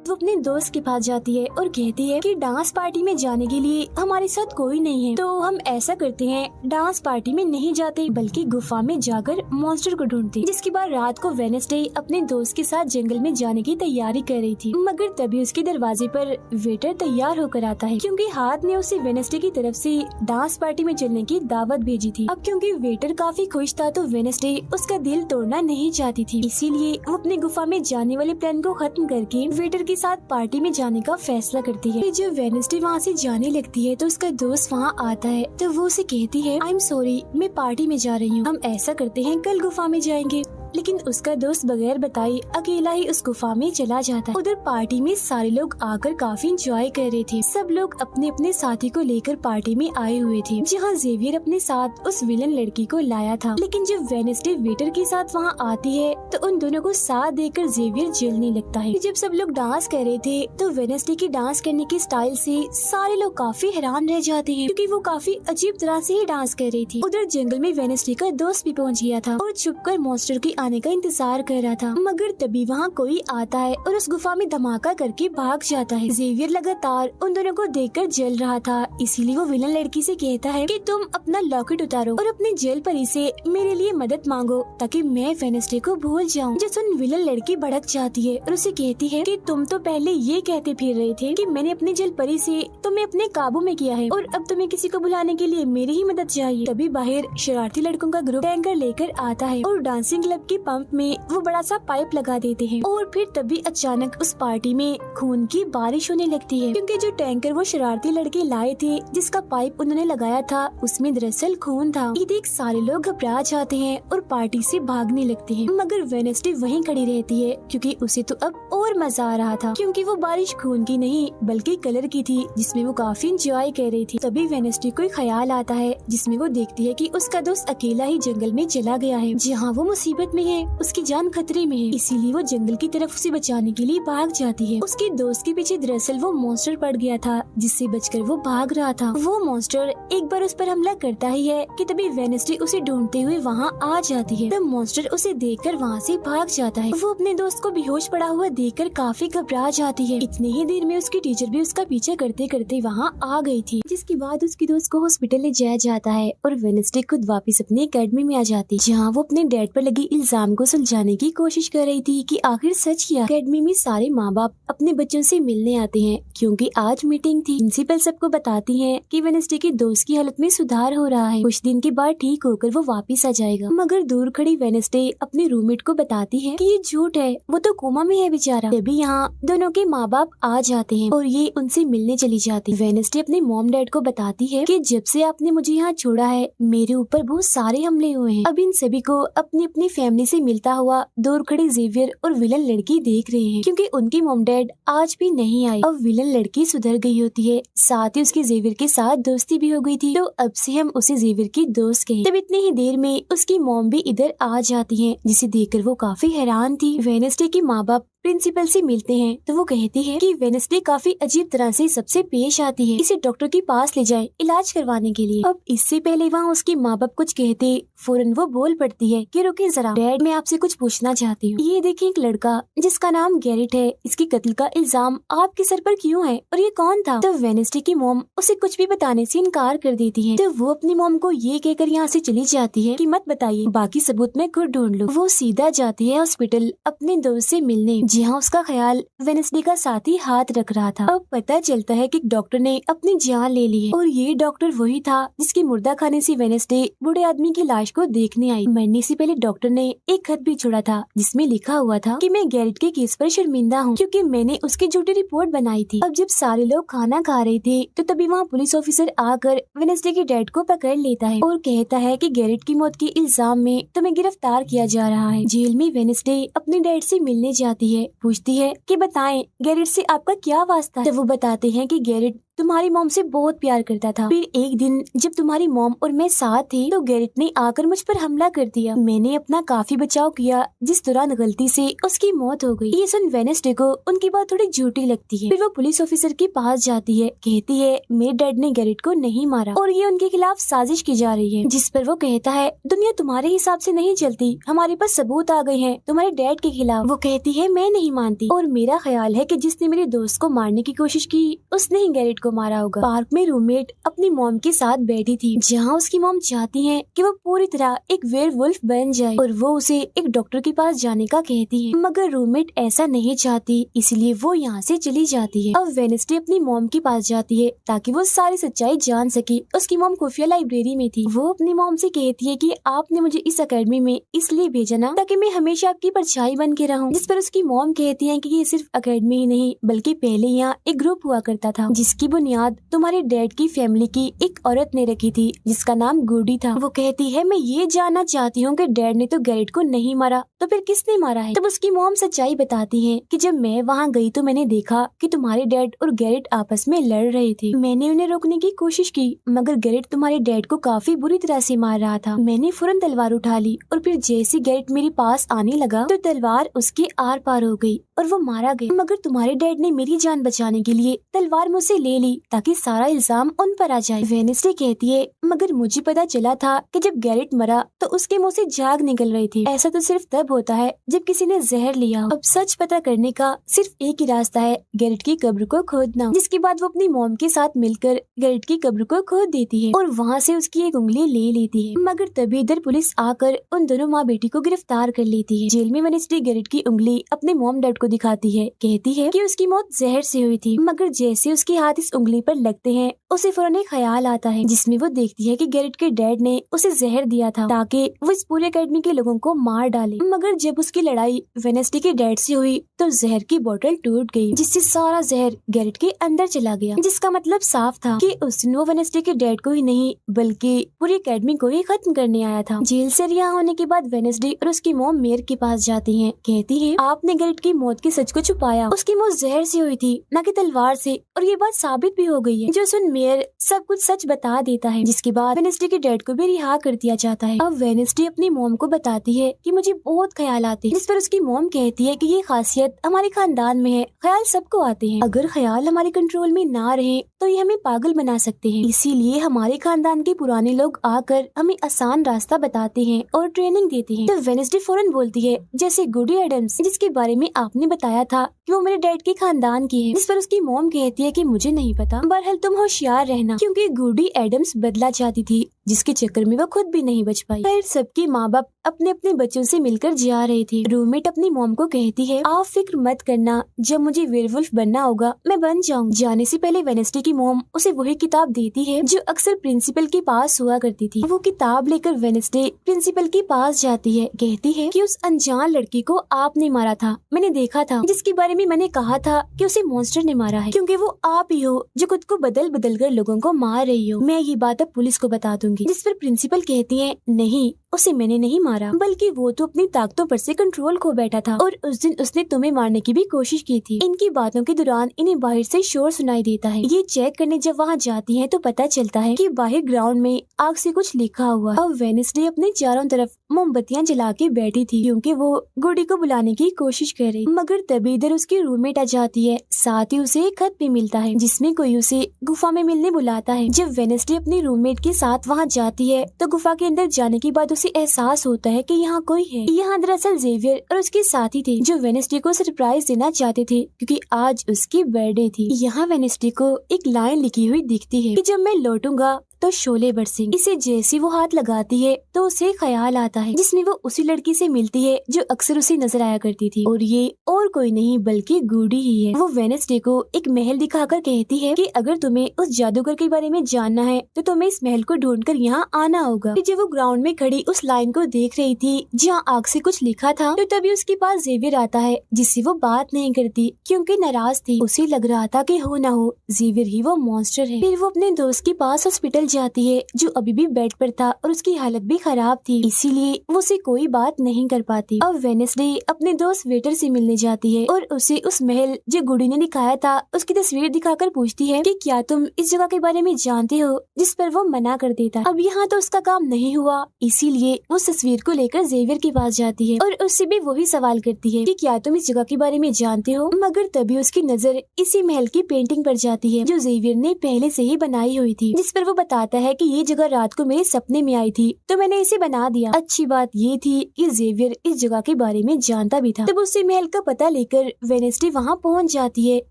वो अपने दोस्त के पास जाती है और कहती है कि डांस पार्टी में जाने के लिए हमारे साथ कोई नहीं है, तो हम ऐसा करते हैं डांस पार्टी में नहीं जाते बल्कि गुफा में जाकर मॉन्स्टर को ढूंढते। जिसके बाद रात को वेडनेसडे अपने दोस्त के साथ जंगल में जाने की तैयारी कर रही थी, मगर तभी उसके दरवाजे पर वेटर तैयार होकर आता है क्योंकि हाथ ने उसे वेडनेसडे की तरफ से डांस पार्टी में चलने की दावत भेजी थी। अब क्योंकि वेटर काफी खुश था तो वेडनेसडे उसका दिल तोड़ना नहीं चाहती थी, इसीलिए वो अपने गुफा में जाने वाले प्लान को खत्म करके वेटर के साथ पार्टी में जाने का फैसला करती है। जब वेडनेसडे वहाँ से जाने लगती है तो उसका दोस्त वहाँ आता है तो वो उसे कहती है, आई एम सॉरी मैं पार्टी में जा रही हूँ, हम ऐसा करते हैं कल गुफा में जाएंगे। लेकिन उसका दोस्त बगैर बताए अकेला ही उस गुफा में चला जाता है। उधर पार्टी में सारे लोग आकर काफी एंजॉय कर रहे थे। सब लोग अपने अपने साथी को लेकर पार्टी में आए हुए थे, जहाँ जेवियर अपने साथ उस विलन लड़की को लाया था। लेकिन जब वेडनेसडे वेटर के साथ वहाँ आती है तो उन दोनों को साथ देखकर जेवियर जलने लगता है। जब सब लोग डांस कर रहे थे तो वेडनेसडे की डांस करने के स्टाइल से सारे लोग काफी हैरान रह जाते हैं क्योंकि वो काफी अजीब तरह से ही डांस कर रही थी। उधर जंगल में वेडनेसडे का दोस्त भी पहुँच गया था और छुपकर मॉन्स्टर की आने का इंतजार कर रहा था, मगर तभी वहाँ कोई आता है और उस गुफा में धमाका करके भाग जाता है। जेवियर लगातार उन दोनों को देखकर जल रहा था, इसीलिए वो विलन लड़की से कहता है कि तुम अपना लॉकेट उतारो और अपने जेल परी से मेरे लिए मदद मांगो ताकि मैं वेडनेसडे को भूल जाऊं। जो सुन विलन लड़की भड़क जाती है और उसे कहती है कि तुम तो पहले ये कहते फिर रहे थे कि मैंने अपने जेल परी से तुम्हें अपने काबू में किया है और अब तुम्हें किसी को बुलाने के लिए मेरी ही मदद चाहिए। तभी बाहर शरारती लड़कों का ग्रुप टैंकर लेकर आता है और डांसिंग क्लब के पंप में वो बड़ा सा पाइप लगा देते हैं और फिर तभी अचानक उस पार्टी में खून की बारिश होने लगती है क्योंकि जो टैंकर वो शरारती लड़के लाए थे जिसका पाइप उन्होंने लगाया था उसमें दरअसल खून था। ये देख सारे लोग घबरा जाते हैं और पार्टी से भागने लगते हैं, मगर वेडनेसडे वहीं खड़ी रहती है क्योंकि उसे तो अब और मजा आ रहा था क्योंकि वो बारिश खून की नहीं बल्कि कलर की थी जिसमें वो काफी एंजॉय कर रही थी। तभी वेडनेसडे को ख्याल आता है जिसमें वो देखती है कि उसका दोस्त अकेला ही जंगल में चला गया है जहाँ वो मुसीबत में है, उसकी जान खतरे में है, इसीलिए वो जंगल की तरफ उसे बचाने के लिए भाग जाती है। उसके दोस्त के पीछे दरअसल वो मॉन्स्टर पड़ गया था जिससे बचकर वो भाग रहा था। वो मॉन्स्टर एक बार उस पर हमला करता ही है कि तभी वेडनेसडे उसे ढूंढते हुए वहाँ आ जाती है। तब मॉन्स्टर उसे देखकर वहाँ से भाग जाता है। वो अपने दोस्त को बेहोश पड़ा हुआ देखकर काफी घबरा जाती है। इतनी ही देर में उसकी टीचर भी उसका पीछा करते करते वहाँ आ गई थी, जिसके बाद उसके दोस्त को हॉस्पिटल ले जाया जाता है और वेडनेसडे खुद वापस अपने एकेडमी में आ जाती है जहाँ वो अपने डैड पर लगी इल्जाम को सुलझाने की कोशिश कर रही थी कि आखिर सच क्या। अकेडमी में सारे माँ बाप अपने बच्चों से मिलने आते हैं क्योंकि आज मीटिंग थी। प्रिंसिपल सबको बताती है कि वेडनेसडे की दोस्त की हालत में सुधार हो रहा है, कुछ दिन के बाद ठीक होकर वो वापस आ जाएगा। मगर दूर खड़ी वेडनेसडे अपने रूममेट को बताती है कि ये झूठ है, वो तो कोमा में है बेचारा। तभी यहाँ दोनों के माँ बाप आ जाते हैं और ये उनसे मिलने चली जाती। वेडनेसडे अपने मॉम डैड को बताती है कि जब से आपने मुझे यहाँ छोड़ा है मेरे ऊपर बहुत सारे हमले हुए हैं। अब इन सभी को अपनी अपनी फैमिली से मिलता हुआ दूर खड़ी जेवियर और विलन लड़की देख रहे हैं क्योंकि उनकी मॉम डैड आज भी नहीं आए। अब विलन लड़की सुधर गई होती है, साथ ही उसकी जेवियर के साथ दोस्ती भी हो गई थी, तो अब से हम उसे जेवियर की दोस्त कहें। तब इतनी ही देर में उसकी मॉम भी इधर आ जाती है, जिसे देखकर वो काफी हैरान थी। वेडनेसडे के माँ बाप प्रिंसिपल से मिलते हैं तो वो कहती है कि वेडनेसडे काफी अजीब तरह से सबसे पेश आती है, इसे डॉक्टर के पास ले जाए इलाज करवाने के लिए। अब इससे पहले वहाँ उसके माँ बाप कुछ कहते फौरन वो बोल पड़ती है कि रुकिए जरा डैड, मैं आपसे कुछ पूछना चाहती हूँ। ये देखिए एक लड़का जिसका नाम गैरेट है, इसके कत्ल का इल्जाम आपके सर पर क्यों है और ये कौन था? तो वेडनेसडे की मॉम उसे कुछ भी बताने से इनकार कर देती है, तो वो अपनी मॉम को ये कहकर यहाँ से चली जाती है कि मत बताइए, बाकी सबूत मैं खुद ढूंढ लूँ। वो सीधा जाती है हॉस्पिटल अपने दोस्त से मिलने, जहाँ उसका ख्याल वेडनेसडे का साथी हाथ रख रहा था। अब पता चलता है कि डॉक्टर ने अपनी जान ले ली है और ये डॉक्टर वही था जिसके मुर्दा खाने से वेडनेसडे बूढ़े आदमी की लाश को देखने आई। मरने से पहले डॉक्टर ने एक खत भी छोड़ा था जिसमें लिखा हुआ था कि मैं गैरेट के केस पर शर्मिंदा हूँ क्योंकि मैंने उसकी झूठी रिपोर्ट बनाई थी। अब जब सारे लोग खाना खा रहे थे तो तभी वहाँ पुलिस ऑफिसर आकर वेडनेसडे के डैड को पकड़ लेता है और कहता है कि गैरेट की मौत के इल्जाम में तुम्हें गिरफ्तार किया जा रहा है। जेल में वेडनेसडे अपने डैड से मिलने जाती है, पूछती है कि बताएं गैरेट से आपका क्या वास्ता है। तो वो बताते हैं कि गैरेट तुम्हारी मॉम से बहुत प्यार करता था, फिर एक दिन जब तुम्हारी मॉम और मैं साथ थे तो गैरेट ने आकर मुझ पर हमला कर दिया। मैंने अपना काफी बचाव किया जिस दौरान गलती से उसकी मौत हो गई। ये सुन वेडनेसडे को उनकी बात थोड़ी झूठी लगती है। फिर वो पुलिस ऑफिसर के पास जाती है, कहती है मेरे डैड ने गैरेट को नहीं मारा और ये उनके खिलाफ साजिश की जा रही है। जिस पर वो कहता है दुनिया तुम्हारे हिसाब से नहीं चलती, हमारे पास सबूत आ गए हैं तुम्हारे डैड के खिलाफ। वो कहती है मैं नहीं मानती और मेरा ख्याल है कि जिसने मेरे दोस्त को मारने की कोशिश की उसने ही गैरेट को मारा होगा। पार्क में रूममेट अपनी मॉम के साथ बैठी थी, जहाँ उसकी मॉम चाहती है कि वो पूरी तरह एक वेयरवुल्फ बन जाए और वो उसे एक डॉक्टर के पास जाने का कहती है, मगर रूममेट ऐसा नहीं चाहती, इसलिए वो यहाँ से चली जाती है। अब वेडनेसडे अपनी मॉम के पास जाती है ताकि वो सारी सच्चाई जान सके। उसकी मॉम खुफिया लाइब्रेरी में थी। वो अपनी मॉम से कहती है कि आपने मुझे इस अकेडमी में इसलिए भेजा ना ताकि मैं हमेशा आपकी परछाई बन के रहूं। जिस पर उसकी मॉम कहती है कि ये सिर्फ अकेडमी ही नहीं बल्कि पहले यहाँ एक ग्रुप हुआ करता था जिसकी बुनियाद तुम्हारे डैड की फैमिली की एक औरत ने रखी थी जिसका नाम गुडी था। वो कहती है मैं ये जानना चाहती हूँ कि डैड ने तो गैरेट को नहीं मारा तो फिर किसने मारा है। तब उसकी मॉम सच्चाई बताती है कि जब मैं वहाँ गई तो मैंने देखा कि तुम्हारे डैड और गैरेट आपस में लड़ रहे थे। मैंने उन्हें रोकने की कोशिश की मगर गैरेट तुम्हारे डैड को काफी बुरी तरह से मार रहा था। मैंने फौरन तलवार उठा ली और फिर जैसे गैरेट मेरे पास आने लगा तो तलवार उसके आर पार हो गई और वो मारा गया। मगर तुम्हारे डैड ने मेरी जान बचाने के लिए तलवार मुझसे ले ली ताकि सारा इल्जाम उन पर आ जाए। वेडनेसडे कहती है मगर मुझे पता चला था कि जब गैरेट मरा तो उसके मुंह से झाग निकल रही थी। ऐसा तो सिर्फ तब होता है जब किसी ने जहर लिया हो। अब सच पता करने का सिर्फ एक ही रास्ता है, गैरेट की कब्र को खोदना। जिसके बाद वो अपनी मॉम के साथ मिलकर गैरेट की कब्र को खोद देती है और वहाँ से उसकी एक उंगली ले लेती है। मगर तभी इधर पुलिस आकर उन दोनों माँ बेटी को गिरफ्तार कर लेती है। जेल में वेडनेसडे गैरेट की उंगली अपने मॉम डैड को दिखाती है, कहती है कि उसकी मौत जहर से हुई थी। मगर जैसे उसके हाथ इस उंगली पर लगते हैं उसे फौरन एक ख्याल आता है जिसमें वो देखती है कि गैरेट के डैड ने उसे जहर दिया था ताकि वो इस पूरे अकेडमी के लोगों को मार डाले। मगर जब उसकी लड़ाई वेडनेसडे के डैड से हुई तो जहर की बोतल टूट गई जिससे सारा जहर गैरेट के अंदर चला गया, जिसका मतलब साफ था कि उसने वो वेडनेसडे के डैड को ही नहीं बल्कि पूरी अकेडमी को ही खत्म करने आया था। जेल से रिहा होने के बाद वेडनेसडे और उसकी मॉम मेयर के पास जाती है, कहती है आपने गैरेट की मौत के सच को छुपाया, उसकी मौत जहर से हुई थी न कि तलवार से और ये बात साबित भी हो गई है। जो सुन मेयर सब कुछ सच बता देता है जिसके बाद वेडनेसडे के डैड को भी रिहा कर दिया जाता है। अब वेडनेसडे अपनी मॉम को बताती है कि मुझे बहुत ख्याल आते हैं, जिस पर उसकी मॉम कहती है कि ये खासियत हमारे खानदान में है, ख्याल सबको आते हैं, अगर ख्याल हमारे कंट्रोल में ना रहे तो ये हमें पागल बना सकते हैं, इसीलिए हमारे खानदान के पुराने लोग आकर हमें आसान रास्ता बताते हैं और ट्रेनिंग देते हैं। तो वेडनेसडे फौरन बोलती है जैसे गुडी एडम्स जिसके बारे में आपने बताया था कि वो मेरे डैड के खानदान की है, जिस पर उसकी मॉम कहती है कि मुझे नहीं पता, बहरहाल तुम होशियार रहना, क्योंकि गुडी एडम्स बदला चाहती थी जिसके चक्कर में वो खुद भी नहीं बच पाई। फिर सबके माँ बाप अपने अपने बच्चों से मिलकर जा रहे थे। रूममेट अपनी मॉम को कहती है, आप फिक्र मत करना, जब मुझे वेयरवुल्फ बनना होगा मैं बन जाऊँ। जाने से पहले वेडनेसडे की मॉम उसे वही किताब देती है जो अक्सर प्रिंसिपल के पास हुआ करती थी। वो किताब लेकर वेडनेसडे प्रिंसिपल के पास जाती है, कहती है कि उस अनजान लड़की को आपने मारा था, मैंने देखा था, जिसके बारे में मैंने कहा था कि उसे मॉन्स्टर ने मारा है, क्योंकि वो आप ही हो जो खुद को बदल बदल कर लोगों को मार रही हो। मैं ये बात अब पुलिस को बता दूंगी। जिस पर प्रिंसिपल कहती है, नहीं, उसे मैंने नहीं मारा, बल्कि वो तो अपनी ताकतों पर से कंट्रोल खो बैठा था और उस दिन उसने तुम्हें मारने की भी कोशिश की थी। इनकी बातों के दौरान इन्हें बाहर से शोर सुनाई देता है। ये चेक करने जब वहाँ जाती हैं तो पता चलता है कि बाहर ग्राउंड में आग से कुछ लिखा हुआ है। अब वेडनेसडे अपने चारों तरफ मोमबत्तियां जला के बैठी थी क्योंकि वो गुडी को बुलाने की कोशिश कर रही, मगर तभी इधर उसकी रूममेट आ जाती है। साथ ही उसे एक खत भी मिलता है जिसमें कोई उसे गुफा में मिलने बुलाता है। जब वेडनेसडे अपनी रूममेट के साथ वहाँ जाती है तो गुफा के अंदर जाने के बाद उसे एहसास होता है कि यहाँ कोई है। यहाँ दरअसल जेवियर और उसके साथी थे जो वेडनेसडे को सरप्राइज देना चाहते थे क्योंकि आज उसकी बर्थडे थी। यहाँ वेडनेसडे को एक लाइन लिखी हुई दिखती है कि जब मैं लौटूंगा तो शोले बरसेंगे। इसे जैसी वो हाथ लगाती है तो उसे ख्याल आता है जिसमें वो उसी लड़की से मिलती है जो अक्सर उसे नजर आया करती थी, और ये और कोई नहीं बल्कि गुडी ही है। वो वेडनेसडे को एक महल दिखाकर कहती है कि अगर तुम्हें उस जादूगर के बारे में जानना है तो तुम्हें इस महल को ढूंढकर यहाँ आना होगा। जब वो ग्राउंड में खड़ी उस लाइन को देख रही थी जहाँ आग से कुछ लिखा था तो तभी उसके पास जेवियर आता है जिससे वो बात नहीं करती क्योंकि नाराज थी। उसे लग रहा था कि हो ना हो जेवियर ही वो मॉन्स्टर है। फिर वो अपने दोस्त के पास हॉस्पिटल जाती है जो अभी भी बेड पर था और उसकी हालत भी खराब थी, इसीलिए वो उसे कोई बात नहीं कर पाती। अब वेडनेसडे अपने दोस्त वेटर से मिलने जाती है और उसे उस महल जो गुडी ने दिखाया था उसकी तस्वीर दिखाकर पूछती है कि क्या तुम इस जगह के बारे में जानते हो, जिस पर वो मना कर देता। अब यहाँ तो उसका काम नहीं हुआ, इसीलिए वो उस तस्वीर को लेकर जेवियर के पास जाती है और उससे भी वही सवाल करती है कि क्या तुम इस जगह के बारे में जानते हो, मगर तभी उसकी नजर इसी महल की पेंटिंग पर जाती है जो जेवियर ने पहले से ही बनाई हुई थी, जिस पर वो बताता है कि ये जगह रात को मेरे सपने में आई थी तो मैंने इसे बना दिया। अच्छी बात ये थी कि जेवियर इस जगह के बारे में जानता भी था। तब उसे महल का पता लेकर वेडनेसडे वहाँ पहुँच जाती है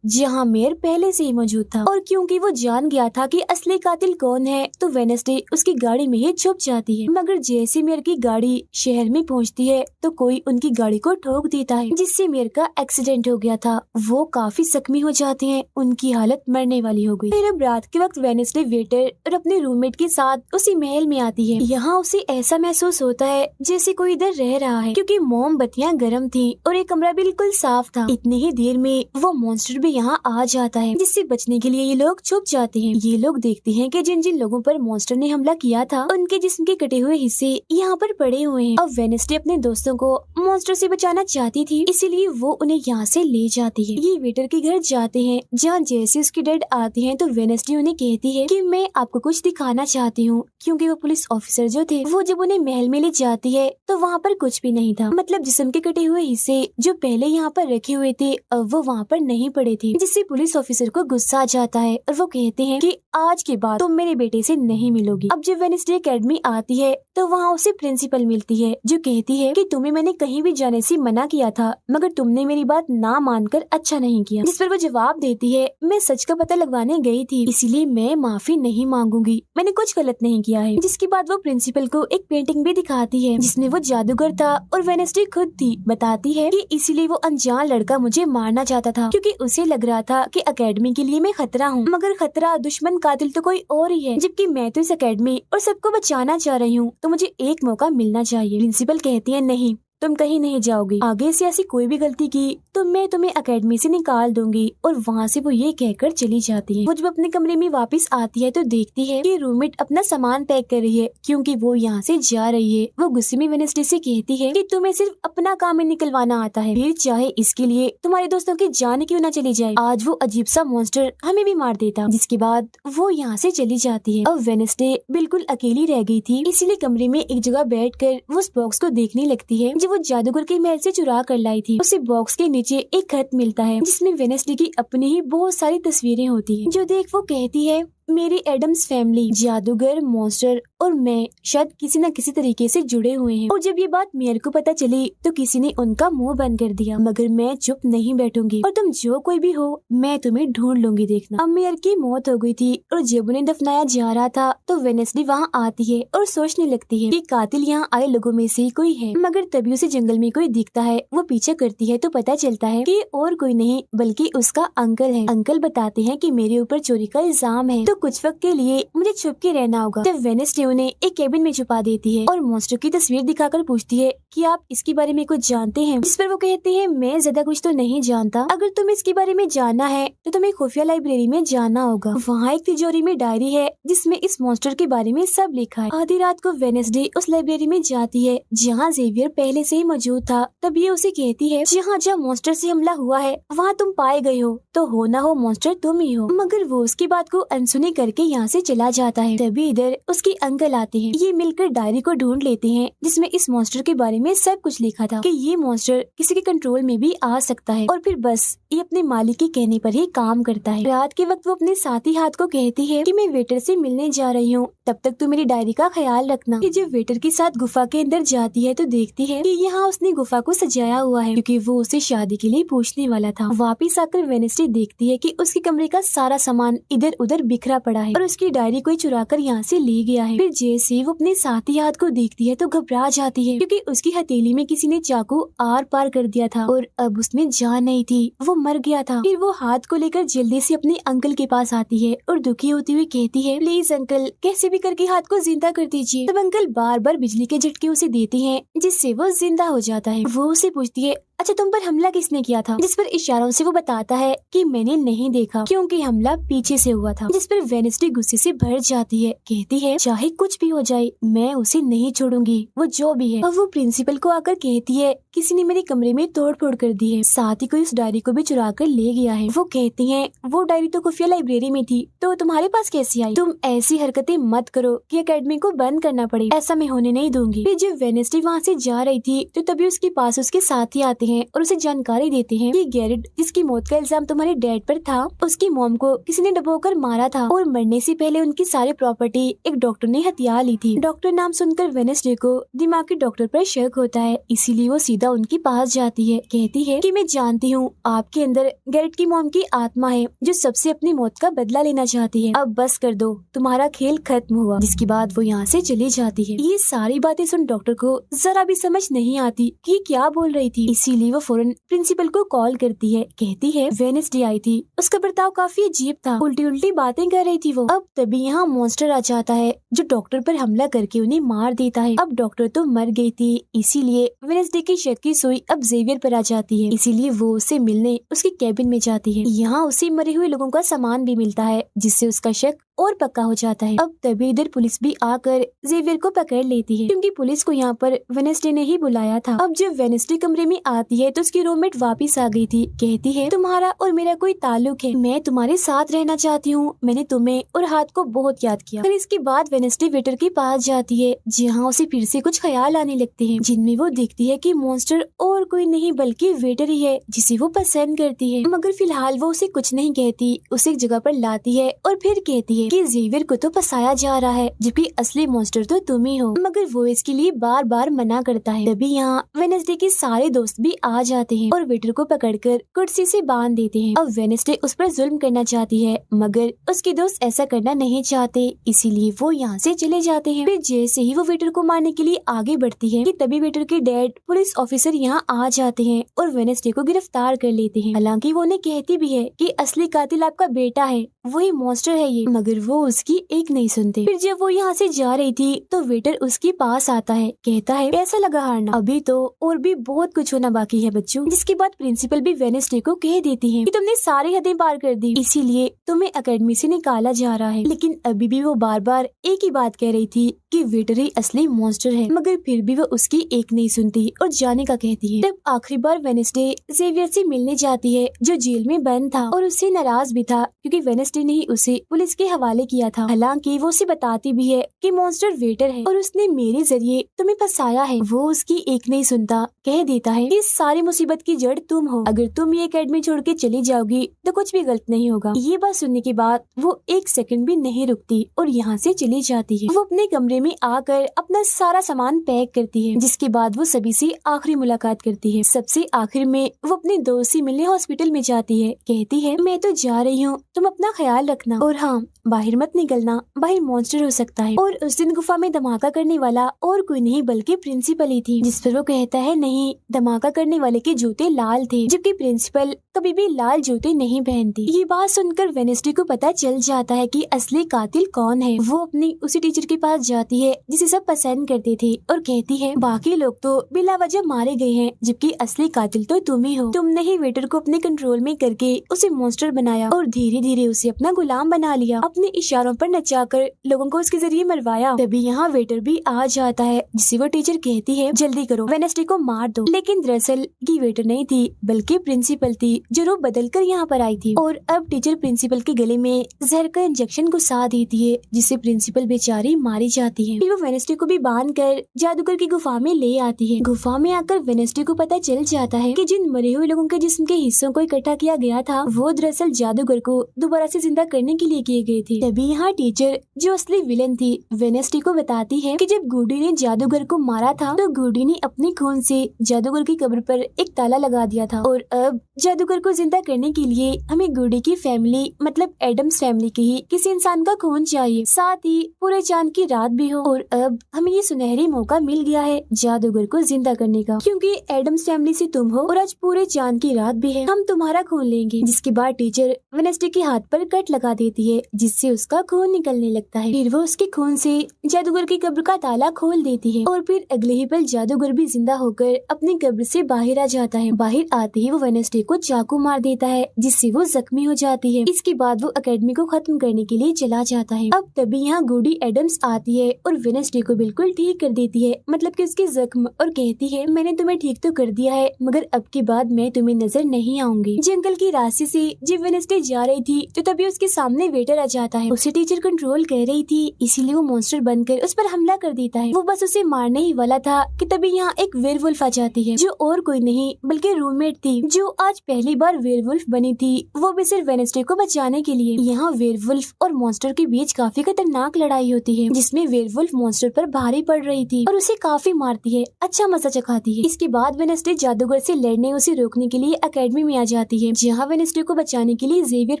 जहाँ मेयर पहले से ही मौजूद था, और क्योंकि वो जान गया था कि असली कातिल कौन है तो वेडनेसडे उसकी गाड़ी में ही छुप जाती है। मगर जैसे मेयर की गाड़ी शहर में पहुँचती है तो कोई उनकी गाड़ी को ठोक देता है जिससे मेयर का एक्सीडेंट हो गया था। वो काफी जख्मी हो जाते हैं, उनकी हालत मरने वाली हो गई। फिर अब रात के वक्त वेडनेसडे वेटर और अपने रूममेट के साथ उसी महल में आती है। यहाँ उसे ऐसा महसूस होता है जैसे कोई इधर रह रहा है क्योंकि मोमबत्तियां गर्म थी और ये कमरा बिल्कुल साफ था। इतनी ही देर में वो मॉन्स्टर भी यहाँ आ जाता है जिससे बचने के लिए ये लोग छुप जाते हैं। ये लोग देखते हैं कि जिन जिन लोगों पर मॉन्स्टर ने हमला किया था उनके जिस्म के कटे हुए हिस्से यहाँ पर पड़े हुए हैं। अब वेडनेसडे अपने दोस्तों को मॉन्स्टर से बचाना चाहती थी, इसीलिए वो उन्हें यहाँ से ले जाती है। ये वेटर के घर जाते हैं जहाँ जैसे उसके डैड आते हैं तो वेडनेसडे उन्हें कहती है कि मैं आपको कुछ दिखाना चाहती हूँ, क्योंकि वो पुलिस ऑफिसर जो थे वो जब उन्हें महल में ले जाती है तो वहाँ पर कुछ भी नहीं था, मतलब जिस्म के कटे हुए हिस्से जो पहले यहाँ पर रखे हुए थे अब वो वहाँ पर नहीं पड़े थे, जिससे पुलिस ऑफिसर को गुस्सा आ जाता है और वो कहते हैं कि आज के बाद तुम मेरे बेटे से नहीं मिलोगी। अब जब वेडनेसडे एकेडमी आती है तो वहाँ उसे प्रिंसिपल मिलती है जो कहती है कि तुम्हें मैंने कहीं भी जाने से मना किया था मगर तुमने मेरी बात ना मानकर अच्छा नहीं किया। जिस पर वो जवाब देती है, मैं सच का पता लगवाने गई थी इसीलिए मैं माफी नहीं मांगूंगी, मैंने कुछ गलत नहीं किया है। जिसके बाद वो प्रिंसिपल को एक पेंटिंग भी दिखाती है जिसमें वो जादूगर था और वेडनेसडे खुद थी। बताती है कि इसीलिए वो अनजान लड़का मुझे मारना चाहता था क्योंकि उसे लग रहा था कि एकेडमी के लिए मैं खतरा हूँ, मगर खतरा दुश्मन कातिल तो कोई और ही है, जबकि मैं तो इस एकेडमी और सबको बचाना चाह रही हूँ तो मुझे एक मौका मिलना चाहिए। प्रिंसिपल कहती है, नहीं तुम कहीं नहीं जाओगी, आगे से ऐसी कोई भी गलती की तो मैं तुम्हें एकेडमी से निकाल दूंगी। और वहाँ से वो ये कहकर चली जाती है। वो जब अपने कमरे में वापस आती है तो देखती है कि रूममेट अपना सामान पैक कर रही है क्योंकि वो यहाँ से जा रही है। वो गुस्से में वेडनेसडे से कहती है कि तुम्हें सिर्फ अपना काम में निकलवाना आता है, फिर चाहे इसके लिए तुम्हारे दोस्तों की जान क्यों न चली जाए, आज वो अजीब सा मॉन्स्टर हमें भी मार देता। जिसके बाद वो यहाँ से चली जाती है। अब वेडनेसडे बिल्कुल अकेली रह गई थी, इसीलिए कमरे में एक जगह बैठकर वो उस बॉक्स को देखने लगती है जो वो जादूगर के महल से चुरा कर लाई थी। उसे बॉक्स के नीचे एक खत मिलता है जिसमें वेडनेसडे की अपनी ही बहुत सारी तस्वीरें होती हैं, जो देख वो कहती है मेरी एडम्स फैमिली, जादूगर, मॉन्स्टर और मैं शायद किसी न किसी तरीके से जुड़े हुए हैं। और जब ये बात मेयर को पता चली तो किसी ने उनका मुंह बंद कर दिया, मगर मैं चुप नहीं बैठूंगी और तुम जो कोई भी हो मैं तुम्हें ढूंढ लूंगी, देखना। अब मेयर की मौत हो गई थी और जब उन्हें दफनाया जा रहा था तो वेनेसडे वहाँ आती है और सोचने लगती है कि कातिल यहाँ आए लोगों में से ही कोई है, मगर तभी उसे जंगल में कोई दिखता है। वो पीछे करती है तो पता चलता है कि और कोई नहीं बल्कि उसका अंकल है। अंकल बताते हैं कि मेरे ऊपर चोरी का इल्जाम है तो कुछ वक्त के लिए मुझे छुप के रहना होगा। तब वेनेसडे उन्हें एक केबिन में छुपा देती है और मॉन्स्टर की तस्वीर दिखाकर पूछती है कि आप इसके बारे में कुछ जानते हैं, जिस पर वो कहते हैं मैं ज्यादा कुछ तो नहीं जानता, अगर तुम्हें इसके बारे में जानना है तो तुम्हें खुफिया लाइब्रेरी में जाना होगा। वहाँ एक तिजोरी में डायरी है जिसमें इस मॉन्स्टर के बारे में सब लिखा है। आधी रात को वेनेसडे उस लाइब्रेरी में जाती है जहाँ जेवियर पहले से ही मौजूद था। तब ये उसे कहती है जहाँ जहाँ मॉन्स्टर से हमला हुआ है वहाँ तुम पाए गए हो तो हो ना हो मॉन्स्टर तुम ही हो, मगर वो उसकी बात को अनसुनी करके यहाँ से चला जाता है। तभी इधर उसके अंकल आते हैं। ये मिलकर डायरी को ढूंढ लेते हैं जिसमें इस मॉन्स्टर के बारे में सब कुछ लिखा था कि ये मॉन्स्टर किसी के कंट्रोल में भी आ सकता है और फिर बस ये अपने मालिक के कहने पर ही काम करता है। रात के वक्त वो अपने साथी हाथ को कहती है कि मैं वेटर से मिलने जा रही हूँ, तब तक तू मेरी डायरी का ख्याल रखना। कि जब वेटर के साथ गुफा के अंदर जाती है तो देखती है कि यहाँ उसने गुफा को सजाया हुआ है क्योंकि वो उसे शादी के लिए पूछने वाला था। वापिस आकर वेनेसडे देखती है कि उसके कमरे का सारा सामान इधर उधर बिखरा पड़ा है और उसकी डायरी कोई चुरा कर यहाँ से ले गया है। फिर जैसे वो अपने साथी हाथ को देखती है तो घबरा जाती है क्योंकि उसकी हथेली में किसी ने चाकू आर पार कर दिया था और अब उसमें जान नहीं थी, वो मर गया था। फिर वो हाथ को लेकर जल्दी से अपने अंकल के पास आती है और दुखी होती हुई कहती है प्लीज अंकल कैसे भी करके हाथ को जिंदा कर दीजिए। तब अंकल बार बार बिजली के झटके उसे देते हैं जिससे वो जिंदा हो जाता है। वो उसे पूछती है अच्छा तुम पर हमला किसने किया था, जिस पर इशारों से वो बताता है कि मैंने नहीं देखा क्योंकि हमला पीछे से हुआ था। जिस पर वेनेसडे गुस्से से भर जाती है, कहती है चाहे कुछ भी हो जाए मैं उसे नहीं छोड़ूंगी, वो जो भी है। और वो प्रिंसिपल को आकर कहती है किसी ने मेरे कमरे में तोड़फोड़ कर दी है, साथ ही कोई उस डायरी को भी चुरा कर ले गया है। वो कहती है वो डायरी तो खुफिया लाइब्रेरी में थी तो तुम्हारे पास कैसी आई, तुम ऐसी हरकतें मत करो कि एकेडमी को बंद करना पड़े, ऐसा मैं होने नहीं दूंगी। फिर जब वेनेसडे वहाँ से जा रही थी तो तभी उसके पास उसके साथी आते हैं और उसे जानकारी देते हैं कि गैरेट जिसकी मौत का इल्जाम तुम्हारे डैड पर था उसकी मॉम को किसी ने डुबोकर मारा था और मरने से पहले उनकी सारी प्रॉपर्टी एक डॉक्टर ने हथिया ली थी। डॉक्टर नाम सुनकर वेनेसडे को दिमागी डॉक्टर पर शक होता है, इसीलिए वो सीधा उनके पास जाती है। कहती है कि मैं जानती हूँ आपके अंदर गैरेट की मॉम की आत्मा है जो सबसे अपनी मौत का बदला लेना चाहती है, अब बस कर दो तुम्हारा खेल खत्म हुआ। जिसके बाद वो यहाँ से चली जाती है। ये सारी बातें सुन डॉक्टर को जरा भी समझ नहीं आती कि क्या बोल रही थी, इसीलिए वो फौरन प्रिंसिपल को कॉल करती है। कहती है वेनेसडे आई थी, उसका बर्ताव काफी अजीब था, उल्टी उल्टी बातें कर रही थी वो। अब तभी यहाँ मॉन्स्टर आ जाता है जो डॉक्टर पर हमला करके उन्हें मार देता है। अब डॉक्टर तो मर गई थी, इसीलिए वेनेसडे की शक की सुई अब जेवियर पर आ जाती है, इसीलिए वो उससे मिलने उसके कैबिन में जाती है। यहाँ उसे मरे हुए लोगों का सामान भी मिलता है जिससे उसका शक और पक्का हो जाता है। अब तभी इधर पुलिस भी आकर जेवियर को पकड़ लेती है क्योंकि पुलिस को यहाँ पर वेनेसडे ने ही बुलाया था। अब जब वेनेसडे कमरे में आती है तो उसकी रूममेट वापस आ गई थी। कहती है तुम्हारा और मेरा कोई ताल्लुक है, मैं तुम्हारे साथ रहना चाहती हूँ, मैंने तुम्हें और हाथ को बहुत याद किया। फिर इसके बाद वेनेसडे वेटर के पास जाती है जहाँ उसे फिर से कुछ ख्याल आने लगते हैं जिनमें वो देखती है कि मॉन्स्टर और कोई नहीं बल्कि वेटर ही है जिसे वो पसंद करती है। मगर फिलहाल वो उसे कुछ नहीं कहती, उसे एक जगह पर लाती है और फिर कहती है कि जेवियर को तो फंसाया जा रहा है जबकि असली मॉन्स्टर तो तुम ही हो, मगर वो इसके लिए बार बार मना करता है। तभी यहाँ वेनेसडे के सारे दोस्त भी आ जाते हैं और वेटर को पकड़कर कुर्सी से बांध देते हैं। अब वेनेसडे उस पर जुल्म करना चाहती है मगर उसके दोस्त ऐसा करना नहीं चाहते, इसीलिए वो यहाँ से चले जाते हैं। फिर जैसे ही वो वेटर को मारने के लिए आगे बढ़ती है कि तभी वेटर के डैड पुलिस ऑफिसर यहाँ आ जाते हैं और वेनेसडे को गिरफ्तार कर लेते हैं। हालांकि वो उन्हें कहती भी है कि असली कातिल आपका बेटा है, वही मॉन्स्टर है ये, मगर वो उसकी एक नहीं सुनते। फिर जब वो यहाँ से जा रही थी तो वेटर उसके पास आता है, कहता है कैसा लगा हारना, अभी तो और भी बहुत कुछ होना बाकी है बच्चों। जिसके बाद प्रिंसिपल भी वेनेसडे को कह देती है कि तुमने सारी हदें पार कर दी, इसीलिए तुम्हें एकेडमी से निकाला जा रहा है। लेकिन अभी भी वो बार बार एक ही बात कह रही थी कि वेटर ही असली मॉन्स्टर है, मगर फिर भी वो उसकी एक नहीं सुनती और जाने का कहती है। तब आखिरी बार वेडनेसडे जेवियर से मिलने जाती है जो जेल में बंद था और उससे नाराज भी था क्योंकि वेडनेसडे ने ही उसे पुलिस के हवाले किया था। हालांकि वो उसे बताती भी है कि मॉन्स्टर वेटर है और उसने मेरे जरिए तुम्हें फंसाया है। वो उसकी एक नहीं सुनता, कह देता है कि सारी मुसीबत की जड़ तुम हो, अगर तुम ये एकेडमी छोड़ के चली जाओगी तो कुछ भी गलत नहीं होगा। ये बात सुनने के बाद वो एक सेकंड भी नहीं रुकती और यहाँ से चली जाती है। वो अपने कमरे में आकर अपना सारा सामान पैक करती है, जिसके बाद वो सभी से आखिरी मुलाकात करती है। सबसे आखिर में वो अपने दोस्त से मिलने हॉस्पिटल में जाती है, कहती है मैं तो जा रही हूँ, तुम अपना ख्याल रखना और हाँ बाहर मत निकलना, बाहर मॉन्स्टर हो सकता है। और उस दिन गुफा में धमाका करने वाला और कोई नहीं बल्कि प्रिंसिपल ही थी, जिस पर वो कहता है नहीं, धमाका करने वाले के जूते लाल थे, जबकि प्रिंसिपल कभी भी लाल जूते नहीं पहनती। ये बात सुनकर वेडनेसडे को पता चल जाता है कि असली कातिल कौन है। वो अपनी उसी टीचर के पास जाती है जिसे सब पसंद करते थे और कहती है बाकी लोग तो बिला वजह मारे गए हैं, जबकि असली कातिल तो तुम ही हो। तुमने ही वेटर को अपने कंट्रोल में करके उसे मॉन्स्टर बनाया और धीरे धीरे उसे अपना गुलाम बना लिया, अपने इशारों पर नचाकर लोगों को उसके जरिए मरवाया। तभी यहाँ वेटर भी आ जाता है, जिसे वो टीचर कहती है जल्दी करो, वेडनेसडे को मार दो। लेकिन दरअसल ये वेटर नहीं थी बल्कि प्रिंसिपल थी जो रूप बदल कर यहाँ पर आई थी। और अब टीचर प्रिंसिपल के गले में जहर का इंजेक्शन घुसा देती है, जिससे प्रिंसिपल बेचारी मारी जाती है। फिर वो वेडनेसडे को भी बांध कर जादूगर की गुफा में ले आती है। गुफा में आकर वेडनेसडे को पता चल जाता है कि जिन मरे हुए लोगों के जिस्म के हिस्सों को इकट्ठा किया गया था वो दरअसल जादूगर को दोबारा से जिंदा करने के लिए किए गए थे। तभी यहाँ टीचर जो असली विलन थी वेडनेसडे को बताती है कि जब गुडी ने जादूगर को मारा था तो गुडी ने अपने खून से जादूगर की कब्र पर एक ताला लगा दिया था और अब जादूगर को जिंदा करने के लिए हमें गुडी की फैमिली मतलब एडम्स फैमिली के ही किसी इंसान का खून चाहिए, साथ ही पूरे चांद की रात भी हो। और अब हमें ये सुनहरी मौका मिल गया है जादूगर को जिंदा करने का, क्योंकि एडम्स फैमिली से तुम हो और आज पूरे चांद की रात भी है, हम तुम्हारा खून लेंगे। जिसके बाद टीचर वेडनेसडे के हाथ पर कट लगा देती है, जिससे उसका खून निकलने लगता है। फिर वो उसके खून से जादूगर की कब्र का ताला खोल देती है और फिर अगले ही पल जादूगर भी जिंदा होकर अपनी कब्र से बाहर आ जाता है। बाहर आते ही वो वेडनेसडे को चाकू मार देता है, जिससे वो जख्मी हो जाती है। इसके बाद वो एकेडमी को खत्म करने के लिए चला जाता है। अब तभी यहाँ गुडी एडम्स आती है और वेडनेसडे को बिल्कुल ठीक कर देती है, मतलब कि उसके जख्म, और कहती है मैंने तुम्हें ठीक तो कर दिया है मगर अब के बाद मैं तुम्हें नजर नहीं आऊंगी। जंगल की रास्ते से जब वेडनेसडे जा रही थी तो तभी उसके सामने वेटर आ जाता है। उसे टीचर कंट्रोल कर रही थी, इसीलिए वो मॉन्स्टर बनकर उस पर हमला कर देता है। वो बस उसे मारने ही वाला था कि तभी यहाँ एक वेयरवुल्फ आ जाती है, जो और कोई नहीं बल्कि रूममेट थी, जो आज पहली बार वेयरवुल्फ बनी थी, वो भी सिर्फ वेडनेसडे को बचाने के लिए। यहाँ वेयरवुल्फ और मॉन्स्टर के बीच काफी खतरनाक लड़ाई होती है, जिसमें वेयरवुल्फ मॉन्स्टर पर भारी पड़ रही थी और उसे काफी मारती है, अच्छा मजा चखाती है। इसके बाद वेडनेसडे जादूगर से लड़ने उसे रोकने के लिए एकेडमी में आ जाती है, जहाँ वेडनेसडे को बचाने के लिए जेवियर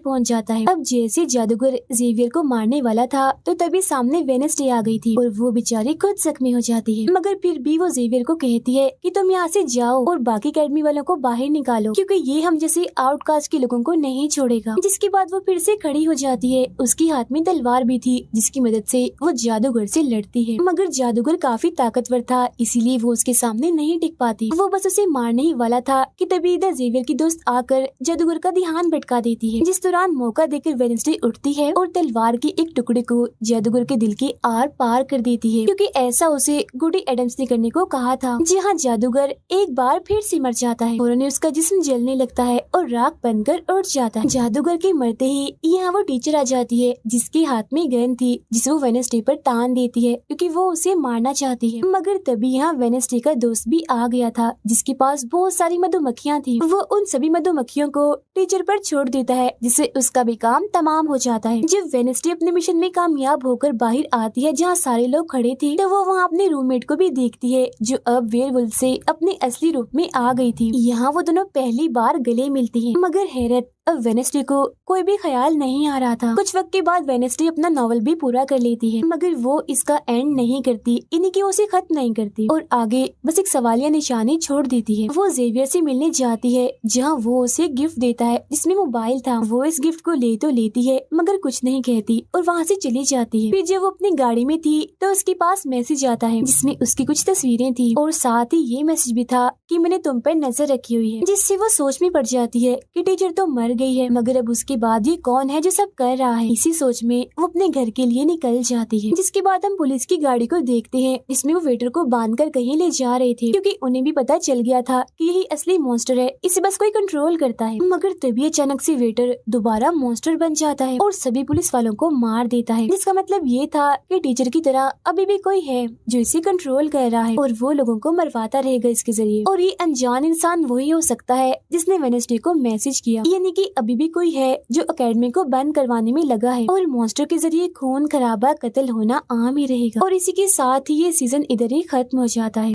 पहुँच जाता है। अब जैसे जादूगर जेवियर को मारने वाला था तो तभी सामने वेडनेसडे आ गई थी और वो बेचारी खुद जख्मी हो जाती है, मगर फिर भी वो जेवियर को कहती है कि तुम यहाँ से जाओ और बाकी एकेडमी वालों को बाहर निकालो, क्योंकि ये हम जैसे आउटकास्ट के लोगों को नहीं छोड़ेगा। जिसके बाद वो फिर से खड़ी हो जाती है, उसकी हाथ में तलवार भी थी, जिसकी मदद से वो जादूगर से लड़ती है, मगर जादूगर काफी ताकतवर था, इसीलिए वो उसके सामने नहीं टिक पाती। वो बस उसे मारने ही वाला था कि तभी इधर जेवियर की दोस्त आकर जादूगर का ध्यान भटका देती है, जिस दौरान मौका देकर वेडनेसडे उठती है और तलवार के एक टुकड़े को जादूगर के दिल के आर पार कर देती है, क्योंकि ऐसा उसे गुडी एडम्स ने करने को कहा था। जहाँ जादूगर एक बार फिर से मर जाता है और उन्हें उसका जिस्म जलने लगता है और राख बनकर उड़ जाता है। जादूगर के मरते ही यहाँ वो टीचर आ जाती है, जिसके हाथ में गन थी, जिसे वो वेडनेसडे पर तान देती है क्योंकि वो उसे मारना चाहती है। मगर तभी यहाँ वेडनेसडे का दोस्त भी आ गया था, जिसके पास बहुत सारी मधुमक्खियाँ थी। वो उन सभी मधुमक्खियों को टीचर पर छोड़ देता है, जिससे उसका भी काम तमाम हो जाता है। जब वेडनेसडे अपने मिशन में कामयाब होकर बाहर आती है जहाँ सारे लोग खड़े थे, तो वो वहाँ अपने रूममेट को भी देखती है, जो अब वेयरवुल्फ से अपने असली रूप में आ गई थी। यहाँ वो दोनों पहली बार गले मिलती हैं, मगर हैरत अब वेडनेसडे को कोई भी ख्याल नहीं आ रहा था। कुछ वक्त के बाद वेडनेसडे अपना नॉवल भी पूरा कर लेती है, मगर वो इसका एंड नहीं करती, इन्हीं की उसे खत्म नहीं करती और आगे बस एक सवालिया निशानी छोड़ देती है। वो जेवियर से मिलने जाती है, जहाँ वो उसे गिफ्ट देता है जिसमें मोबाइल था। वो इस गिफ्ट को ले तो लेती है मगर कुछ नहीं कहती और वहाँ से चली जाती है। फिर जब वो अपनी गाड़ी में थी तो उसके पास मैसेज आता है, जिसमें उसकी कुछ तस्वीरें थी और साथ ही ये मैसेज भी था कि मैंने तुम पर नजर रखी हुई है, जिससे वो सोच में पड़ जाती है कि टीचर तो मर गई है, मगर अब उसके बाद ये कौन है जो सब कर रहा है। इसी सोच में वो अपने घर के लिए निकल जाती है, जिसके बाद हम पुलिस की गाड़ी को देखते हैं, जिसमें वो वेटर को बांधकर कहीं ले जा रहे थे, क्योंकि उन्हें भी पता चल गया था कि यही असली मॉन्स्टर है, इसे बस कोई कंट्रोल करता है। मगर तभी अचानक से वेटर दोबारा मॉन्स्टर बन जाता है और सभी पुलिस वालों को मार देता है, जिसका मतलब ये था कि टीचर की तरह अभी भी कोई है जो इसे कंट्रोल कर रहा है और वो लोगों को मरवाता रहेगा इसके जरिए। और ये अनजान इंसान वही हो सकता है जिसने वेडनेसडे को मैसेज किया, यानी कि अभी भी कोई है जो एकेडमी को बंद करवाने में लगा है और मॉन्स्टर के जरिए खून खराबा कत्ल होना आम ही रहेगा। और इसी के साथ ही ये सीजन इधर ही खत्म हो जाता है।